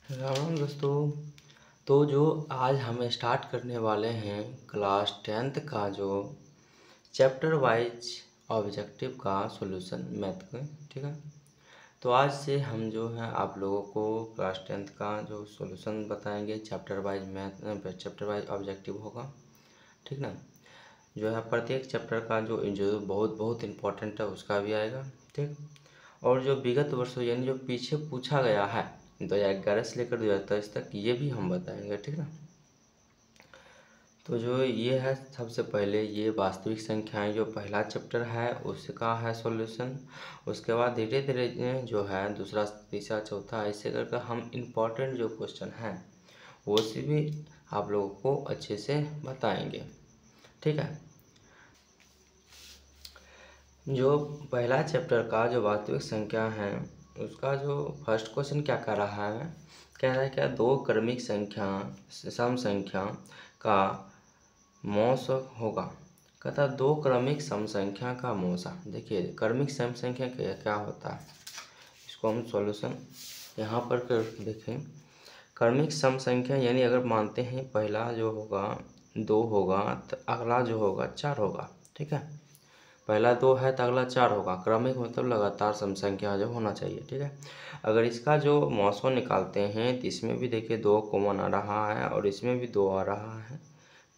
राम राम दोस्तों। तो जो आज हम स्टार्ट करने वाले हैं क्लास 10th का जो चैप्टर वाइज ऑब्जेक्टिव का सॉल्यूशन मैथ का, ठीक है। तो आज से हम जो है आप लोगों को क्लास 10th का जो सॉल्यूशन बताएंगे, chapter wise math, chapter wise objective होगा, ठीक ना। जो है प्रत्येक चैप्टर का जो बहुत बहुत इम्पोर्टेंट है उसका भी आएगा, ठीक। और जो विगत वर्षों यानी जो पीछे पूछा गया है 2011 से लेकर 2023 तक, ये भी हम बताएंगे, ठीक ना। तो जो ये है, सबसे पहले ये वास्तविक संख्याएं जो पहला चैप्टर है उसका है सॉल्यूशन। उसके बाद धीरे धीरे जो है दूसरा, तीसरा, चौथा, ऐसे करके हम इम्पोर्टेंट जो क्वेश्चन हैं वो से भी आप लोगों को अच्छे से बताएंगे, ठीक है। जो पहला चैप्टर का जो वास्तविक संख्या है उसका जो फर्स्ट क्वेश्चन क्या कर रहा है, कह रहा है क्या दो क्रमिक संख्या सम संख्या का मौसा होगा। कहता दो क्रमिक सम संख्या का मौसा। देखिए क्रमिक सम संख्या क्या होता है, इसको हम सॉल्यूशन यहाँ पर कर देखें। क्रमिक सम संख्या यानी अगर मानते हैं पहला जो होगा 2 होगा तो अगला जो होगा 4 होगा, ठीक है। पहला 2 है तो अगला 4 होगा। क्रमिक मतलब लगातार सम संख्या जो होना चाहिए, ठीक है। अगर इसका जो मौसम निकालते हैं तो इसमें भी देखिए 2 कॉमन आ रहा है और इसमें भी 2 आ रहा है,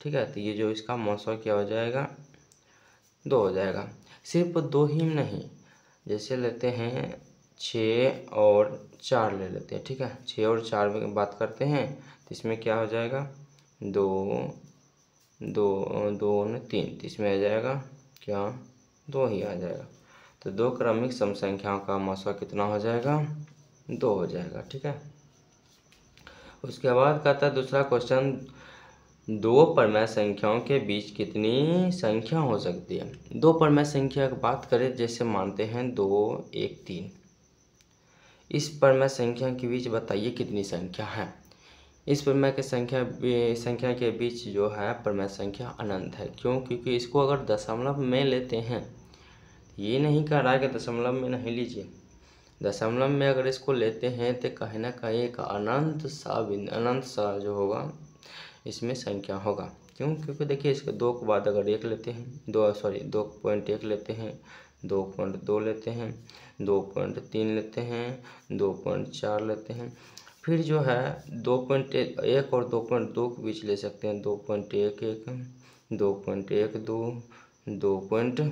ठीक है। तो ये जो इसका मौसम क्या हो जाएगा, 2 हो जाएगा। सिर्फ 2 ही नहीं, जैसे लेते हैं 6 और 4 ले लेते हैं, ठीक है। 6 और 4 में बात करते हैं तो इसमें क्या हो जाएगा, 2 2 2 3, तो इसमें आ जाएगा क्या, 2 ही आ जाएगा। तो दो क्रमिक सम संख्याओं का मौसा कितना हो जाएगा, 2 हो जाएगा, ठीक है। उसके बाद कहता है दूसरा क्वेश्चन, दो परमेय संख्याओं के बीच कितनी संख्या हो सकती है। दो परमेय संख्या की बात करें, जैसे मानते हैं 2 1 3, इस परमेय संख्या के बीच बताइए कितनी संख्या है। इस परमेय के संख्या के बीच जो है परमेय संख्या अनंत है। क्यों, क्योंकि इसको अगर दशमलव में लेते हैं, ये नहीं कह रहा है कि दशमलव में नहीं लीजिए, दशमलव में अगर इसको लेते हैं तो कहीं ना कहीं एक अनंत सा जो होगा इसमें संख्या होगा। क्यों, क्योंकि देखिए इसके 2 के बाद अगर 1 लेते हैं, 2.1 लेते हैं, 2.2 लेते हैं, 2.3 लेते हैं, 2.4 लेते हैं, फिर जो है 2.1 और 2.2 के बीच ले सकते हैं, 2.11, 2.12, 2.13,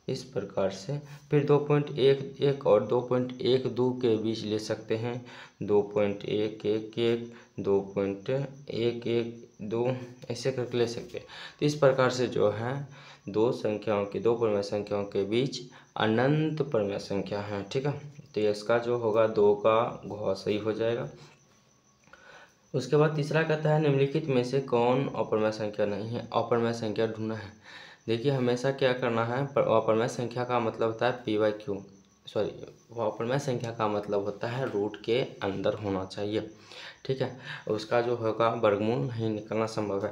इस प्रकार से। फिर 2.11 और 2.12 के बीच ले सकते हैं, 2.111, 2.112, ऐसे करके ले सकते हैं। तो इस प्रकार से जो है दो परमेय संख्याओं के बीच अनंत परमेय संख्या है, ठीक है। तो इसका जो होगा 2 का घ सही हो जाएगा। उसके बाद तीसरा कहता है निम्नलिखित में से कौन अपरमेय संख्या नहीं है। अपरमेय संख्या ढूंढना है। देखिए हमेशा क्या करना है, अपरमेय संख्या का मतलब होता है p/q, अपरमेय संख्या का मतलब होता है रूट के अंदर होना चाहिए, ठीक है। उसका जो होगा वर्गमूल नहीं निकलना संभव है।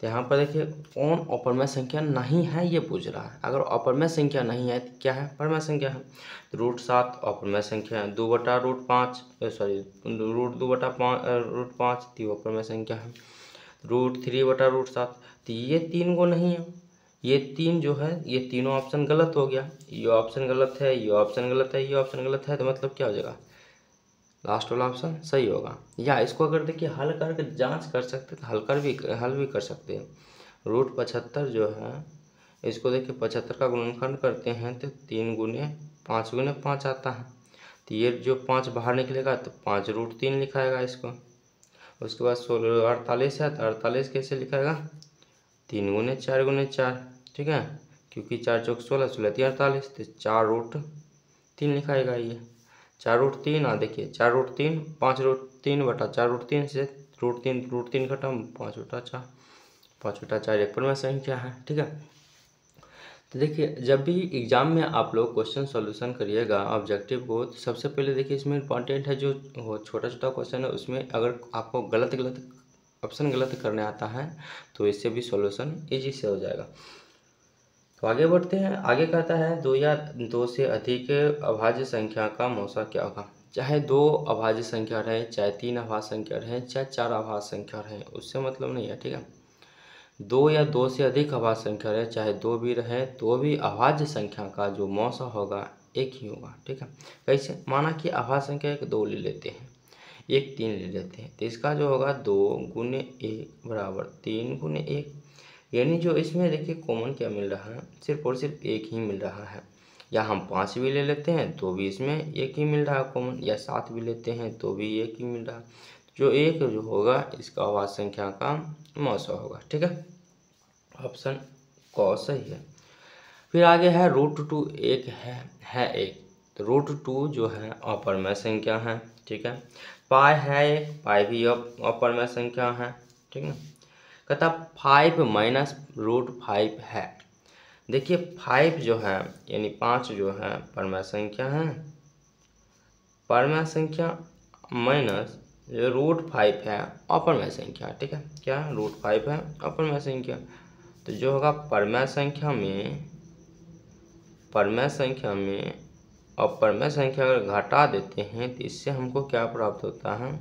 तो यहाँ पर देखिए कौन अपरमेय संख्या नहीं है ये पूछ रहा है। अगर अपरमेय संख्या नहीं है तो क्या है, परमेय संख्या है। तो √7 अपरमेय संख्या है, 2/√5 √2/5 तो अपरमेय संख्या है, √3/√7 तो ये 3 को नहीं है। ये 3 जो है, ये तीनों ऑप्शन गलत हो गया। ये ऑप्शन गलत है, ये ऑप्शन गलत है, ये ऑप्शन गलत है, तो मतलब क्या हो जाएगा, लास्ट वाला ऑप्शन सही होगा। या इसको अगर देखिए हल करके जांच कर सकते तो हल भी कर सकते हैं। √75 जो है, इसको देखिए 75 का गुणनखंड करते हैं तो 3 गुने 5 आता है। तो ये जो 5 बाहर निकलेगा तो 5√3 लिखाएगा इसको। उसके बाद 48 है तो 48 कैसे लिखाएगा, 3 गुने 4, ठीक है। क्योंकि 4 चौक 16, 16 3 48, तो 4√3 लिखाएगा ये। 4√3 देखिए 4√3, 5√3/4√3 से √3 खत्म, 5/4, 5/4 एक परमेय संख्या है, ठीक है। तो देखिए जब भी एग्जाम में आप लोग क्वेश्चन सॉल्यूशन करिएगा ऑब्जेक्टिव को, तो सबसे पहले देखिए इसमें इंपॉर्टेंट है जो छोटा छोटा क्वेश्चन है, उसमें अगर आपको गलत ऑप्शन गलत करने आता है तो इससे भी सॉल्यूशन इजी से हो जाएगा। तो आगे बढ़ते हैं। आगे कहता है 2 या 2 से अधिक अभाज्य संख्या का मौसा क्या होगा। चाहे 2 अभाज्य संख्या रहे, चाहे 3 अभाज्य संख्या रहे, चाहे 4 अभाज्य संख्या रहे, उससे मतलब नहीं है, ठीक है। 2 या 2 से अधिक अभाज्य संख्या रहे, चाहे 2 भी रहे, तो भी अभाज्य संख्या का जो मौसा होगा एक ही होगा, ठीक है। कैसे? माना कि अभाज्य संख्या एक 2 ले लेते हैं, एक 3 ले लेते हैं, तो इसका जो होगा 2 गुने 1 बराबर 3 गुने 1, यानी जो इसमें देखिए कॉमन क्या मिल रहा है, सिर्फ और सिर्फ एक ही मिल रहा है। या हम 5 भी ले लेते हैं तो भी इसमें एक ही मिल रहा है कॉमन, या 7 भी लेते हैं तो भी एक ही मिल रहा है। जो एक जो होगा इसका अभाज्य संख्या का मौसा होगा, ठीक है। ऑप्शन क सही है। फिर आगे है √2 एक है एक, तो √2 जो है अपरमय संख्या है, ठीक है। पाई है एक, पाई भी अपरमय संख्या है, ठीक है। कहता 5 माइनस √5 है। देखिए 5 जो है यानी 5 जो है परमय संख्या है, परमय संख्या माइनस √5 है अपरमय संख्या, ठीक है। क्या √5 है अपरमय संख्या, तो जो होगा परमय संख्या में अपरमय संख्या अगर घटा देते हैं तो इससे हमको क्या प्राप्त होता है,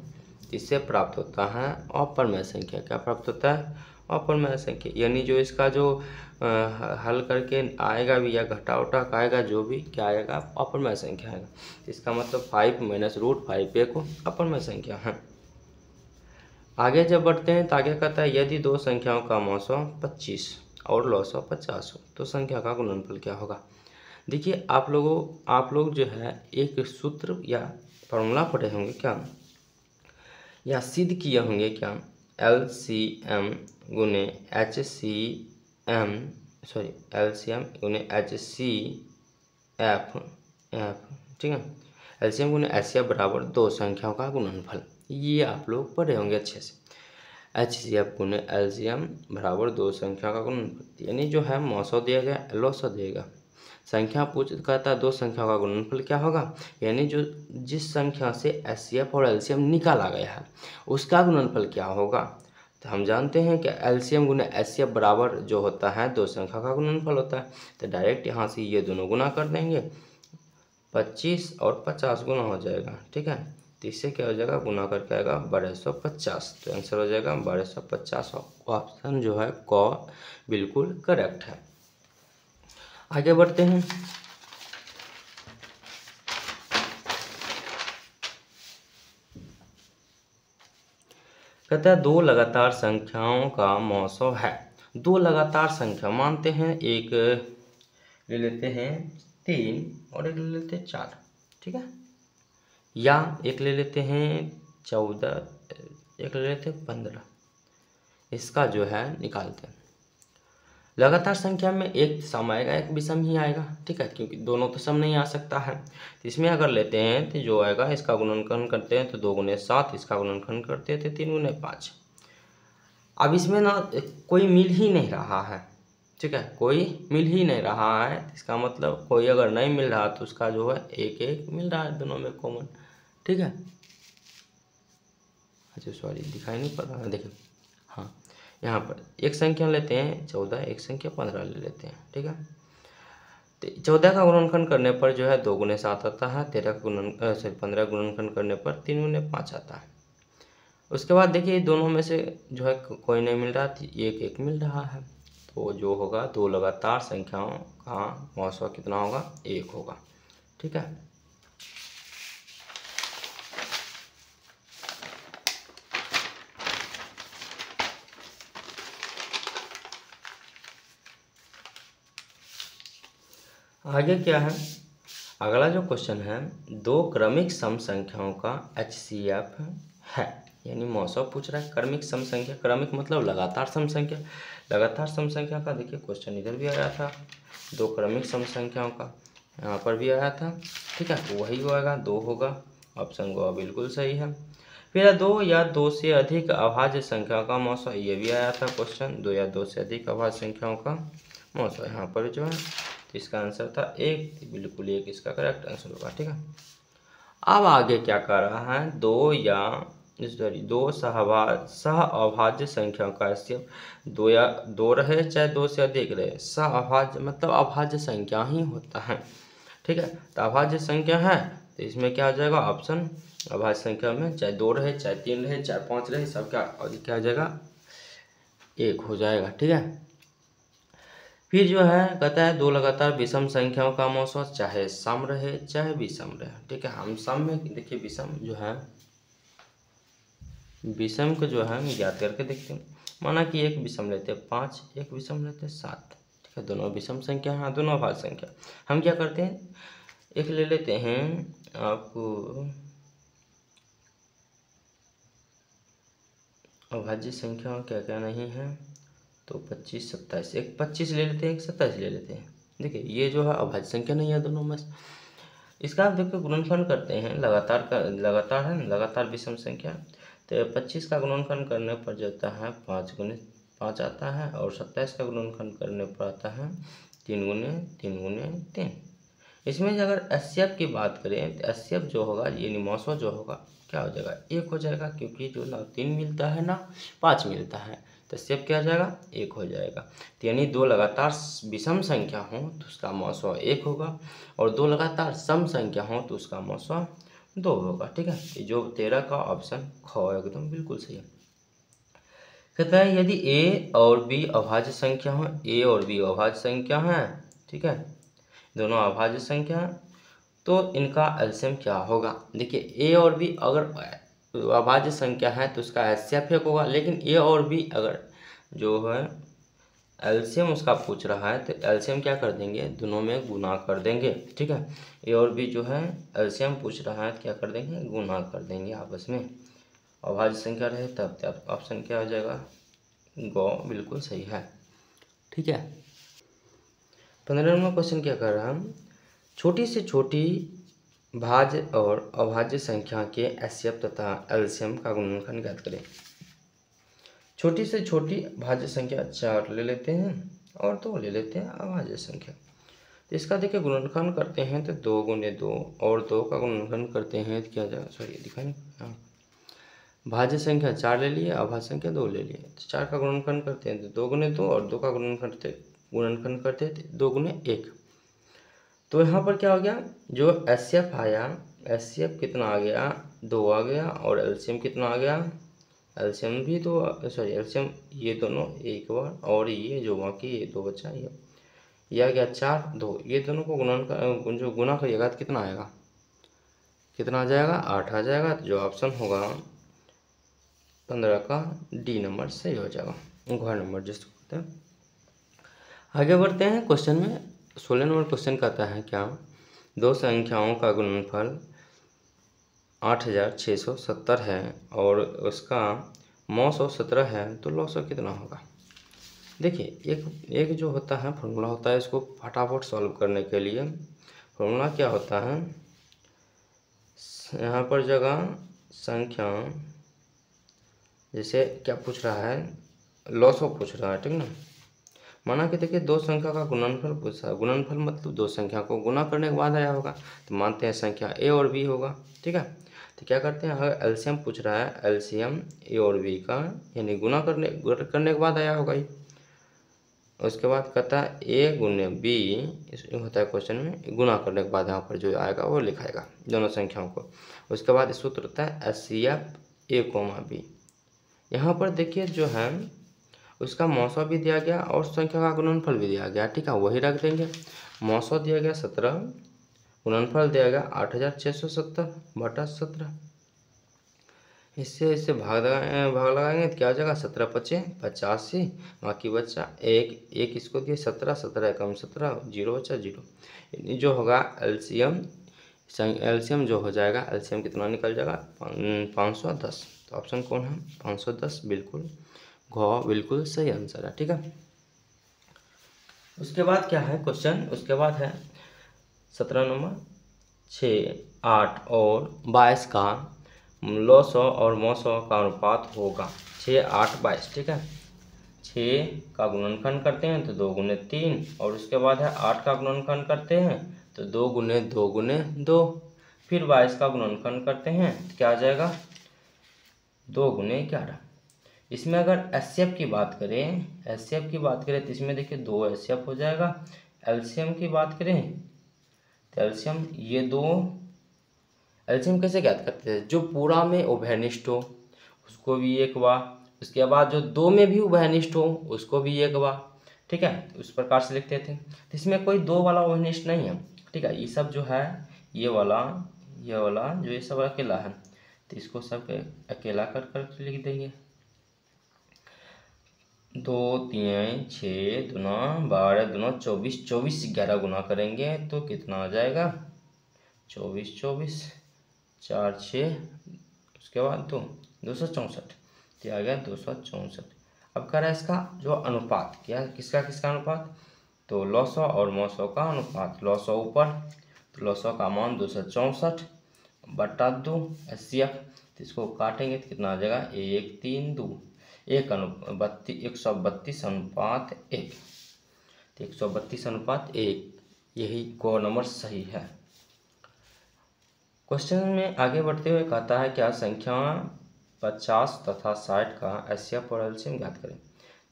इससे प्राप्त होता है अपरमय संख्या। क्या प्राप्त होता है? अपरमय संख्या, यानी जो इसका जो हल करके आएगा भी या घटा उठा का आएगा, जो भी क्या आएगा अपरमय संख्या आएगा। इसका मतलब 5 माइनस √5 एक अपरमय संख्या है। आगे जब बढ़ते हैं तो आगे कहता है यदि 2 संख्याओं का मौसा 25 और लौसा 50 हो तो संख्या का गुणनफल क्या होगा। देखिए आप लोग जो है एक सूत्र या फॉर्मूला पढ़े होंगे क्या, या सिद्ध किए होंगे क्या, LCM गुने HCF, ठीक है। LCM गुने HCF बराबर 2 संख्याओं का गुणनफल, ये आप लोग पढ़े होंगे अच्छे से। HCF गुने LCM बराबर 2 संख्या का गुणनफल, यानी जो है मौसा दिया गया, लौसा दिएगा, संख्या कहता है 2 संख्या का गुणनफल क्या होगा, यानी जो जिस संख्या से HCF और LCM निकाला गया है उसका गुणनफल क्या होगा। तो हम जानते हैं कि LCM गुना HCF बराबर जो होता है 2 संख्या का गुणनफल होता है, तो डायरेक्ट यहाँ से ये दोनों गुना कर देंगे, 25 और 50 गुना हो जाएगा, ठीक है। तो इससे क्या हो जाएगा, गुना करके आएगा 1250, तो आंसर हो जाएगा 1250। ऑप्शन जो है क बिल्कुल करेक्ट है। आगे बढ़ते हैं। कहता है 2 लगातार संख्याओं का मौसा है। 2 लगातार संख्या मानते हैं, एक ले लेते हैं 3 और एक ले लेते हैं 4, ठीक है। या एक ले लेते हैं 14, एक ले लेते हैं 15, इसका जो है निकालते हैं। लगातार संख्या में एक सम आएगा एक विषम ही आएगा, ठीक है, क्योंकि दोनों तो सम नहीं आ सकता है। तो इसमें अगर लेते हैं तो जो आएगा इसका गुणनखंड करते हैं तो 2 गुने 7, इसका गुणनखंड करते हैं तो 3 गुने 5। अब इसमें ना कोई मिल ही नहीं रहा है, ठीक है, कोई मिल ही नहीं रहा है। इसका मतलब कोई अगर नहीं मिल रहा तो उसका जो है एक एक मिल रहा है दोनों में कॉमन, ठीक है। अच्छा सॉरी दिखाई नहीं पड़ रहा है, देखिए हाँ, यहाँ पर एक संख्या लेते हैं 14, एक संख्या 15 ले लेते हैं, ठीक है। तो 14 का गुणनखंड करने पर जो है 2 गुने 7 आता है, 15 गुणनखंड करने पर 3 गुने 5 आता है। उसके बाद देखिए दोनों में से जो है कोई नहीं मिल रहा, एक एक मिल रहा है, तो जो होगा 2 लगातार संख्याओं का मौसा कितना होगा, 1 होगा, ठीक है। आगे क्या है, अगला जो क्वेश्चन है, 2 क्रमिक सम संख्याओं का HCF है, यानी मौसा पूछ रहा है। क्रमिक सम संख्या, क्रमिक मतलब लगातार सम संख्या, लगातार सम संख्या का देखिए क्वेश्चन इधर भी आया था, 2 क्रमिक सम संख्याओं का यहाँ पर भी आया था, ठीक है, तो वही होगा 2 होगा, ऑप्शन को बिल्कुल सही है। फिर 2 या 2 से अधिक अभाज्य संख्या का मौसा, ये भी आया था क्वेश्चन, 2 या 2 से अधिक अभाज्य संख्याओं का मौसा, यहाँ पर जो है तो इसका आंसर था 1, बिल्कुल 1 इसका करेक्ट आंसर होगा, ठीक है। अब आगे क्या कर रहा है, 2 सह अभाज्य संख्याओं का HCF, 2 या 2 रहे चाहे 2 से अधिक रहे, सह अभाज्य मतलब अभाज्य संख्या ही होता है, ठीक है। तो अभाज्य संख्या है तो इसमें क्या हो जाएगा ऑप्शन अभाज्य संख्या में, चाहे 2 रहे, चाहे 3 रहे, चाहे 5 रहे, सब क्या हो जाएगा 1 हो जाएगा। ठीक है, फिर जो है कहता है दो लगातार विषम संख्याओं का मौसम चाहे सम रहे चाहे विषम रहे। ठीक है, हम सम में देखिए विषम जो है, विषम को जो है हम ज्ञात करके देखते हैं। माना कि एक विषम लेते हैं 5, एक विषम लेते हैं 7। ठीक है, दोनों विषम संख्या हैं, दोनों अभाज्य संख्या। हम क्या करते हैं, एक ले लेते हैं आपको अभाज्य संख्या क्या क्या नहीं है, तो 25, 27, एक 25 ले लेते हैं, एक 27 ले लेते हैं। देखिए ये जो है अभाज्य संख्या नहीं है दोनों में। इसका आप देखिए गुणनफल करते हैं, लगातार है ना, लगातार विषम संख्या। तो 25 का गुणनफल करने पर जाता है 5 गुने 5 आता है, और 27 का गुणनफल करने पर आता है 3 गुने 3 गुने 3। इसमें अगर एचसीएफ की बात करें तो एचसीएफ जो होगा यानी मौसो जो होगा क्या हो जाएगा 1 हो जाएगा, क्योंकि जो ना 3 मिलता है ना 5 मिलता है, तो एचसीएफ क्या हो जाएगा 1 हो जाएगा। तो यानी दो लगातार विषम संख्या हो तो उसका मौसो 1 होगा, और दो लगातार सम संख्या हो तो उसका मौसो 2 होगा। ठीक है, ये जो 13 का ऑप्शन ख एकदम बिल्कुल सही है। कहता है यदि ए और बी अभाज्य संख्या हो, ए और बी अभाज्य संख्या है, ठीक है, दोनों अभाज्य संख्या, तो इनका एलसीएम क्या होगा। देखिए ए और बी अगर अभाज्य संख्या है तो उसका एचसीएफ 1 होगा, लेकिन ए और बी अगर जो है एलसीएम उसका पूछ रहा है तो एलसीएम क्या कर देंगे, दोनों में गुना कर देंगे। ठीक है, ए और बी जो है एलसीएम पूछ रहा है तो क्या कर देंगे, गुना कर देंगे आपस में। अभाज्य संख्या रहे तब ऑप्शन क्या हो जाएगा, गौ बिल्कुल सही है। ठीक है, 15वां क्वेश्चन क्या कर रहा है, हम छोटी से छोटी भाज्य और अभाज्य संख्या के एचसीएफ तथा एलसीएम का गुणनफल ज्ञात करें। छोटी से छोटी भाज्य संख्या 4 ले लेते हैं और 2 ले लेते हैं अभाज्य संख्या। तो इसका देखिए गुणनफल करते हैं तो 2 गुने 2, और 2 का गुणनफल करते हैं तो क्या जाएगा, सॉरी दिखाएं, हाँ, भाज्य संख्या 4 ले लिए, अभाज्य संख्या 2 ले लिए। तो 4 का गुणनफल करते हैं तो 2 गुने 2, और 2 का गुणनफल करते हैं 2 गुने 1। तो यहाँ पर क्या हो गया, जो एचसीएफ आया, एचसीएफ कितना आ गया 2 आ गया, और एलसीएम कितना आ गया, एलसीएम भी 2, सॉरी एलसीएम ये दोनों 1 बार, और ये जो बाकी ये 2 बचा, ये आ गया 4 2, ये दोनों को जो गुना करिएगा तो कितना आएगा, कितना आ जाएगा 8 आ जाएगा। तो जो ऑप्शन होगा 15 का डी नंबर सही हो जाएगा, घ नंबर जिसको कहते हैं। आगे बढ़ते हैं क्वेश्चन में। 16 नंबर क्वेश्चन कहता है क्या, दो संख्याओं का गुणनफल 8670 है और उसका मौसो 17 है, तो लॉसो कितना होगा। देखिए एक जो होता है फॉर्मूला होता है, इसको फटाफट सॉल्व करने के लिए फॉर्मूला क्या होता है, यहाँ पर जगह संख्या, जैसे क्या पूछ रहा है, लॉसो पूछ रहा है, ठीक ना। माना कि देखिए दो संख्या का गुणनफल पूछा, गुणनफल मतलब दो संख्या को गुना करने के बाद आया होगा, तो मानते हैं संख्या ए और बी होगा। ठीक है, तो क्या करते हैं, अगर एलसीएम पूछ रहा है, एलसीएम ए और बी का यानी गुना करने के बाद आया होगा ये। उसके बाद कहता है ए गुने बी, इसमें होता है क्वेश्चन में गुना करने के बाद यहाँ पर जो आएगा वो लिखाएगा दोनों संख्याओं को। उसके बाद सूत्र होता है एचसीएफ ए कोमा बी। यहाँ पर देखिए जो है उसका मौसो भी दिया गया और संख्या का गुणनफल भी दिया गया। ठीक है, वही रख देंगे। मौसो दिया गया 17, गुणनफल दिया गया 8670 बटा 17। इससे भाग लगाएंगे तो क्या हो जाएगा, 17 पचे 85, बाकी बच्चा एक इसको दिए 17, 17 कम 17, 0 बचा 0। जो होगा एलसीएम जो हो जाएगा, एलसीएम कितना निकल जाएगा 510। तो ऑप्शन कौन है 510, बिल्कुल घ बिल्कुल सही आंसर है। ठीक है, उसके बाद क्या है क्वेश्चन, उसके बाद है 17 नंबर 6, 8 और 22 का लॉसो और मौसो का अनुपात होगा 6, 8, 22। ठीक है, 6 का गुणनखंड करते हैं तो 2 गुने 3, और उसके बाद है 8 का गुणनखंड करते हैं तो 2 गुने 2 गुने 2, फिर 22 का गुणनखंड करते हैं तो क्या आ जाएगा 2 गुने 11। इसमें अगर एचसीएफ की बात करें, तो इसमें देखिए 2 एचसीएफ हो जाएगा। एलसीएम की बात करें तो एलसीएम ये 2 एलसीएम कैसे ज्ञात करते थे? जो पूरा में उभयनिष्ठ हो उसको भी एक बार, उसके बाद जो दो में भी उभयनिष्ठ हो उसको भी एक बार, ठीक है, उस प्रकार से लिखते थे। तो इसमें कोई दो वाला उभयनिष्ठ नहीं है, ठीक है। ये सब जो है ये वाला जो ये सब अकेला है, तो इसको सब अकेला कर लिख देंगे। 2 3 6 दूना 12 दूना 24, 24 11 गुना करेंगे तो कितना आ जाएगा? 24 24 4 6, उसके बाद 264, तो आ गया 264। अब कह रहा है इसका जो अनुपात, क्या किसका अनुपात? तो लॉसो और मौसो का अनुपात। लॉसो ऊपर, तो लॉसो का मान 264 बटा 2 HCF, तो इसको काटेंगे तो कितना आ जाएगा? 1 3 2 132 अनुपात 1, तो 132 अनुपात 1, यही को नंबर सही है। क्वेश्चन में आगे बढ़ते हुए कहता है क्या संख्या 50 तथा 60 का HCF और LCM ज्ञात करें।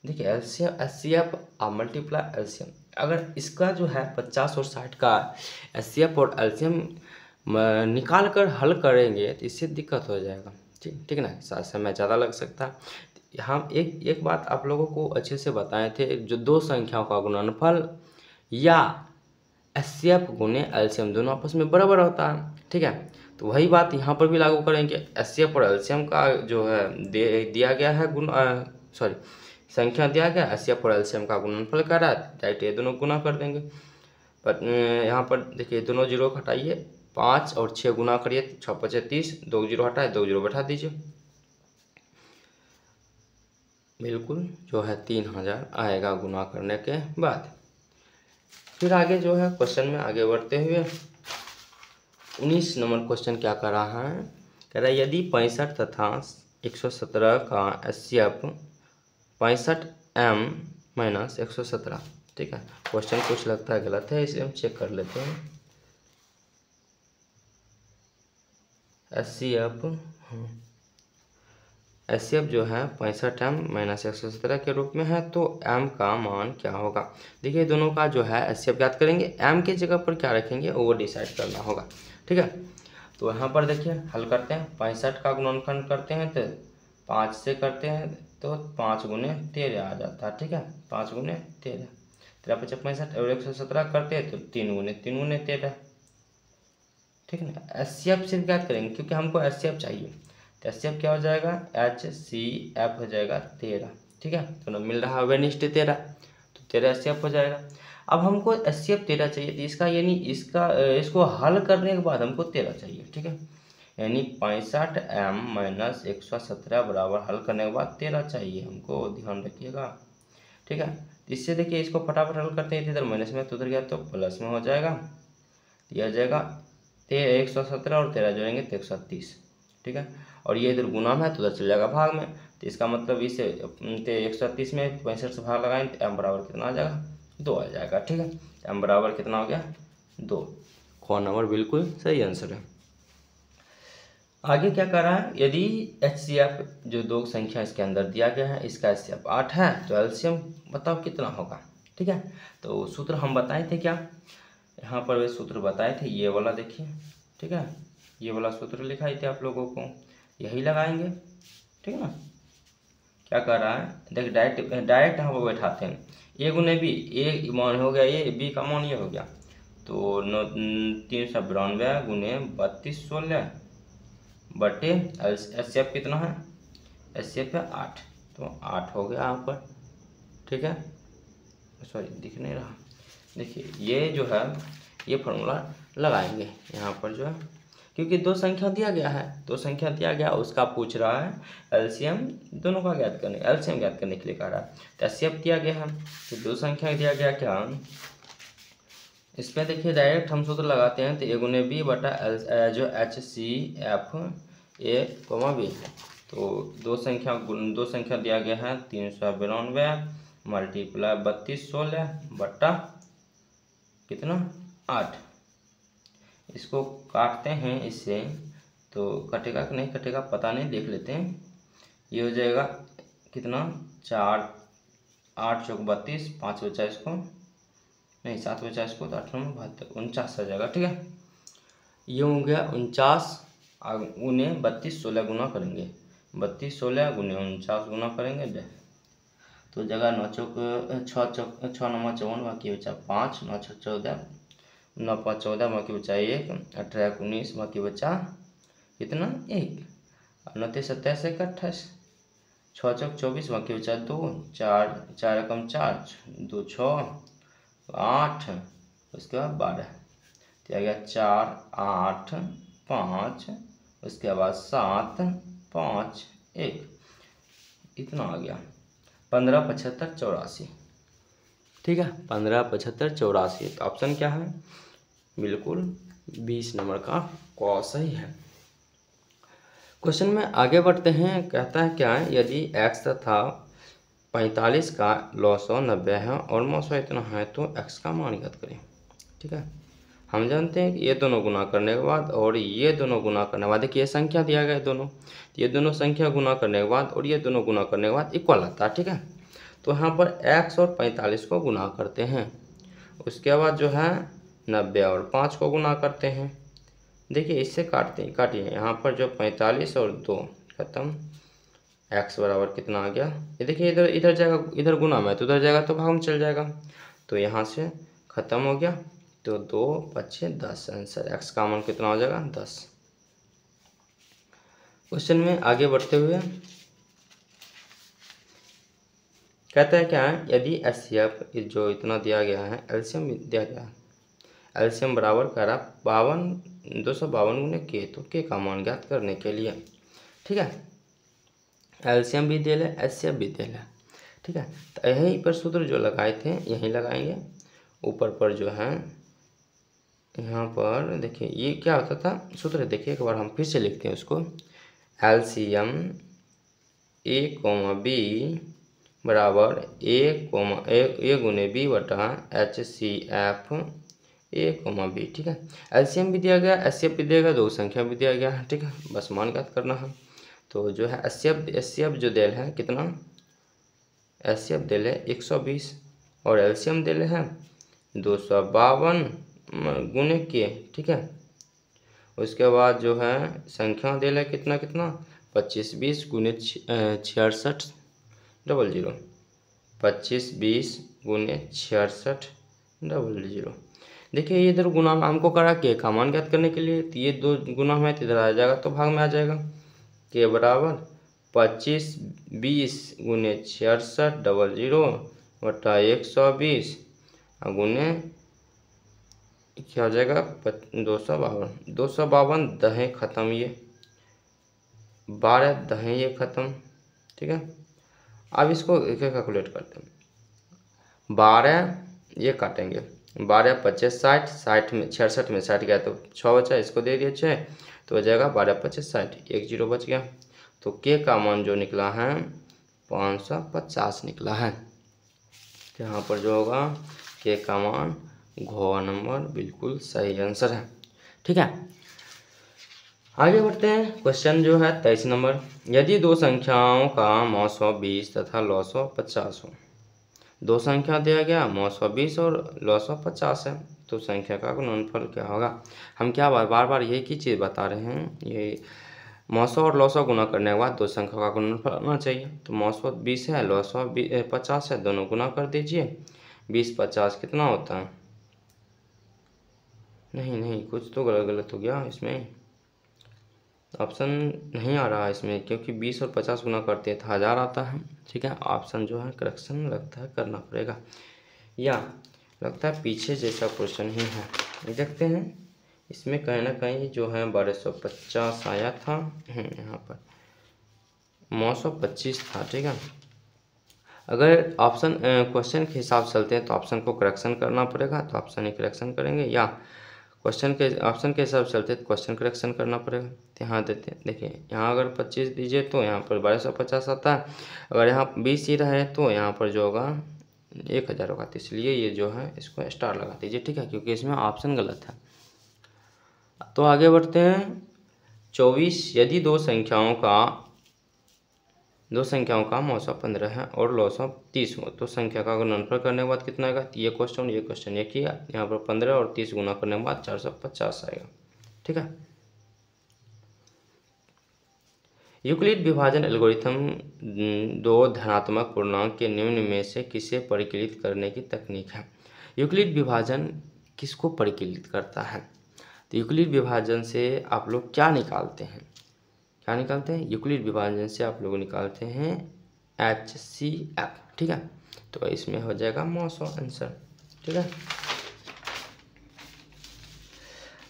देखिए LCM HCF मल्टीप्लाई LCM, अगर इसका जो है 50 और 60 का HCF और LCM निकाल कर हल करेंगे तो इससे दिक्कत हो जाएगा, ठीक ना, समय ज़्यादा लग सकता है। हम एक बात आप लोगों को अच्छे से बताए थे, जो दो संख्याओं का गुणनफल या HCF गुने LCM दोनों आपस में बराबर होता है, ठीक है। तो वही बात यहाँ पर भी लागू करेंगे। HCF और LCM का जो है दिया गया है संख्या दिया गया, HCF और LCM का गुणनफल कर रहा है, डायरेक्ट ये दोनों गुना कर देंगे। पर यहाँ पर देखिए दोनों जीरो हटाइए, 5 और 6 गुना करिए, 6 5 30, 2 जीरो हटाए 2 जीरो बैठा दीजिए, बिल्कुल जो है 3000 आएगा गुना करने के बाद। फिर आगे जो है क्वेश्चन में आगे बढ़ते हुए 19 नंबर क्वेश्चन क्या कर रहा है? कह रहा है यदि 65 तथा 117 का HCF 65 M माइनस 117, ठीक है। क्वेश्चन कुछ लगता है गलत है, इसे हम चेक कर लेते हैं। HCF जो है 65 M माइनस 117 के रूप में है, तो M का मान क्या होगा? देखिए दोनों का जो है HCF ज्ञात करेंगे, M के जगह पर क्या रखेंगे वो डिसाइड करना होगा, ठीक है। तो यहाँ पर देखिए हल करते हैं, 65 का गुणनखंड करते हैं तो 5 से करते हैं तो 5 गुने 13 आ जाता है, ठीक है। 5 गुने 13, 13 5 65 और 117 करते हैं तो 3 गुने 13, ठीक है ना। HCF सिर्फ ज्ञात करेंगे क्योंकि हमको HCF चाहिए, तो HCF क्या हो जाएगा? HCF हो जाएगा 13, ठीक है। तो मिल रहा है वेनिस्ट 13, तो 13 HCF हो जाएगा। अब हमको HCF 13 चाहिए, तो इसका यानी इसको हल करने के बाद हमको 13 चाहिए, ठीक है। यानी 65 M माइनस 117 बराबर हल करने के बाद 13 चाहिए हमको, ध्यान रखिएगा, ठीक है। इससे देखिए इसको फटाफट हल करते हैं, इधर माइनस में तो उधर गया तो प्लस में हो जाएगा, यह जाएगा 117 और 13 जोड़ेंगे तो 130, ठीक है। और ये इधर गुना में है तो उधर चल जाएगा भाग में, तो इसका मतलब इसे 130 में 65 से भाग लगाएं तो M बराबर कितना आ जाएगा? 2 आ जाएगा, ठीक है। M बराबर कितना हो गया? 2। क नंबर बिल्कुल सही आंसर है। आगे क्या कर रहा है? यदि HCF जो दो संख्या इसके अंदर दिया गया है, इसका HCF 8 है, तो LCM बताओ कितना होगा, ठीक है। तो सूत्र हम बताए थे, क्या यहाँ पर वे सूत्र बताए थे, ये वाला देखिए, ठीक है, ये वाला सूत्र लिखाए थे आप लोगों को, यही लगाएंगे, ठीक है ना। क्या कर रहा है? देख डायरेक्ट यहाँ पर बैठाते हैं, A गुने B, A मान हो गया ये, B का मान ये हो गया, तो 392 गुने 3216 बटे HCF कितना है? HCF है 8, तो 8 हो गया यहाँ पर, ठीक है। सॉरी दिख नहीं रहा, देखिए ये जो है ये फॉर्मूला लगाएंगे यहाँ पर जो है, क्योंकि दो संख्या दिया गया है, दो संख्या दिया गया उसका पूछ रहा है LCM दोनों का ज्ञात करने, LCM ज्ञात करने के लिए कह रहा है। तो HCF दिया गया है, तो दो संख्या दिया गया, क्या इस पर देखिए डायरेक्ट हम सूत्र लगाते हैं, तो A गुने B बटा जो HCF A, B, तो दो संख्या दिया गया है 392 मल्टीप्लाई 3216 बटा कितना? 8। इसको काटते हैं इससे, तो कटेगा कि नहीं कटेगा पता नहीं, देख लेते हैं। ये हो जाएगा कितना? 4 8 चौक 32, 5 बचा इसको नहीं 7 बचा इसको, तो 8 9 72 49 आ जाएगा, ठीक है। ये हो गया 49 गुने 32, 16 गुना करेंगे, 32 16 गुने 49 गुना करेंगे तो जगह 9 चौक 6 9 54, बाकी बचा 5, 9 6 14, 9 5 14, बाकी बचा 1, 18 19, बाकी बचा कितना 1, 29 27 1 28, 6 चौक 24, बाकी बचा 2, 4 4 रकम 4, 2 6 8, उसके बाद 12, तो आ गया 4 8 5, उसके बाद 7 5 1, इतना आ गया 15 75 84। ठीक है, 15 75 84, तो ऑप्शन क्या है? बिल्कुल 20 नंबर का क सही है। क्वेश्चन में आगे बढ़ते हैं। कहता है क्या है, यदि x तथा 45 का लॉसो 90 है और मौसो इतना है तो x का मान ज्ञात करें। ठीक है, हम जानते हैं कि ये दोनों गुना करने के बाद और ये दोनों गुना करने के बाद, देखिए ये संख्या दिया गया है दोनों, तो ये दोनों संख्या गुना करने के बाद और ये दोनों गुना करने के बाद इक्वल आता है। ठीक है, तो यहाँ पर x और 45 को गुना करते हैं, उसके बाद जो है 90 और 5 को गुना करते हैं। देखिए इससे काटिए, यहाँ पर जो 45 और 2 खत्म, x बराबर कितना आ गया, ये देखिए इधर जाएगा, इधर गुना में तो उधर जाएगा तो भाग में चल जाएगा, तो यहाँ से ख़त्म हो गया, तो 2 5 10, आंसर x का मान कितना हो जाएगा 10। क्वेश्चन में आगे बढ़ते हुए कहता है क्या है, यदि HCF जो इतना दिया गया है, एलसीएम दिया गया है, एलसीएम बराबर कह रहा 52 252 गुने के, तो के का मान ज्ञात करने के लिए। ठीक है, एलसीएम भी दे ले, HCF भी दे ले। ठीक है, तो यहीं पर सूत्र जो लगाए थे यहीं लगाएंगे, ऊपर पर जो है यहाँ पर देखिए ये क्या होता था सूत्र, देखिए एक बार हम फिर से लिखते हैं उसको, एलसीएम A, B बराबर A गुने B बटा HCF A, B। ठीक है, एलसीएम भी दिया गया, HCF भी दिया गया, दो संख्या भी दिया गया है। ठीक है, बस मान ज्ञात करना है। तो जो है HCF जो देल है कितना, HCF देल है 120 और एलसीएम देल है 252 गुने के। ठीक है, उसके बाद जो है संख्या देल है कितना 25 20 गुने 66 00, 25 20 गुने 66 00। देखिए ये इधर गुना में हमको करा के का मान ज्ञात करने के लिए, तो ये दो गुना में इधर आ जाएगा तो भाग में आ जाएगा, के बराबर 25 20 गुने 66 00 बटा 120 गुने क्या हो जाएगा 252 दहें ख़त्म, ये 12 दहें ये ख़त्म। ठीक है, अब इसको कैलकुलेट करते हैं, 12 ये काटेंगे, 12 25 60, 60 में 66 में 60 गया तो 6 बचा, इसको दे दिया 6, तो हो जाएगा 12 25 60, 1 0 बच गया। तो के का मान जो निकला है 550 निकला है। तो यहाँ पर जो होगा के का मान घ नंबर बिल्कुल सही आंसर है। ठीक है, आगे बढ़ते हैं। क्वेश्चन जो है 23 नंबर, यदि दो संख्याओं का मौसो 20 तथा लॉसो 50 हो, दो संख्या दिया गया, मौसो 20 और लॉसो 50 है, तो संख्या का गुणनफल क्या होगा। हम क्या बार बार यही की चीज़ बता रहे हैं, ये मौसो और लॉसो गुना करने के बाद दो संख्या का गुणनफल आना चाहिए। तो मौसो 20 है, लॉसो 50 है, दोनों गुना कर दीजिए, 20 50 कितना होता है, नहीं कुछ तो गलत हो गया इसमें, ऑप्शन नहीं आ रहा है इसमें, क्योंकि 20 और 50 गुना करते हैं तो 1000 आता है। ठीक है, ऑप्शन जो है करेक्शन लगता है करना पड़ेगा, या लगता है पीछे जैसा क्वेश्चन ही है। देखते हैं इसमें कहीं ना कहीं जो है 1250 आया था, यहाँ पर 925 था। ठीक है, अगर ऑप्शन क्वेश्चन के हिसाब से चलते हैं तो ऑप्शन को करेक्शन करना पड़ेगा, तो ऑप्शन ही करेक्शन करेंगे, या ऑप्शन के हिसाब से चलते हैं तो क्वेश्चन करेक्शन करना पड़ेगा। तो यहाँ देते हैं, देखिए यहाँ अगर 25 दीजिए तो यहाँ पर 1250 आता है, अगर यहाँ 20 ही रहे तो यहाँ पर जो होगा 1000 होगा, तो इसलिए ये जो है इसको स्टार लगा दीजिए। ठीक है, क्योंकि इसमें ऑप्शन गलत है। तो आगे बढ़ते हैं 24, यदि दो संख्याओं का मौसो 15 है और लॉसो 30 हो, तो संख्या का गुणनफल करने के बाद कितना आएगा। ये क्वेश्चन ये किया, यहाँ पर 15 और 30 गुना करने के बाद 450 आएगा। ठीक है। यूक्लिड विभाजन एल्गोरिथम दो धनात्मक पूर्णांक के निम्न में से किसे परिकलित करने की तकनीक है। यूक्लिड विभाजन किसको परिकलित करता है? तो यूक्लिड विभाजन से आप लोग क्या निकालते हैं? क्या निकालते हैं? यूक्लिड विभाजन से आप लोग निकालते हैं HCF, ठीक है। तो इसमें हो जाएगा मॉसो आंसर, ठीक है।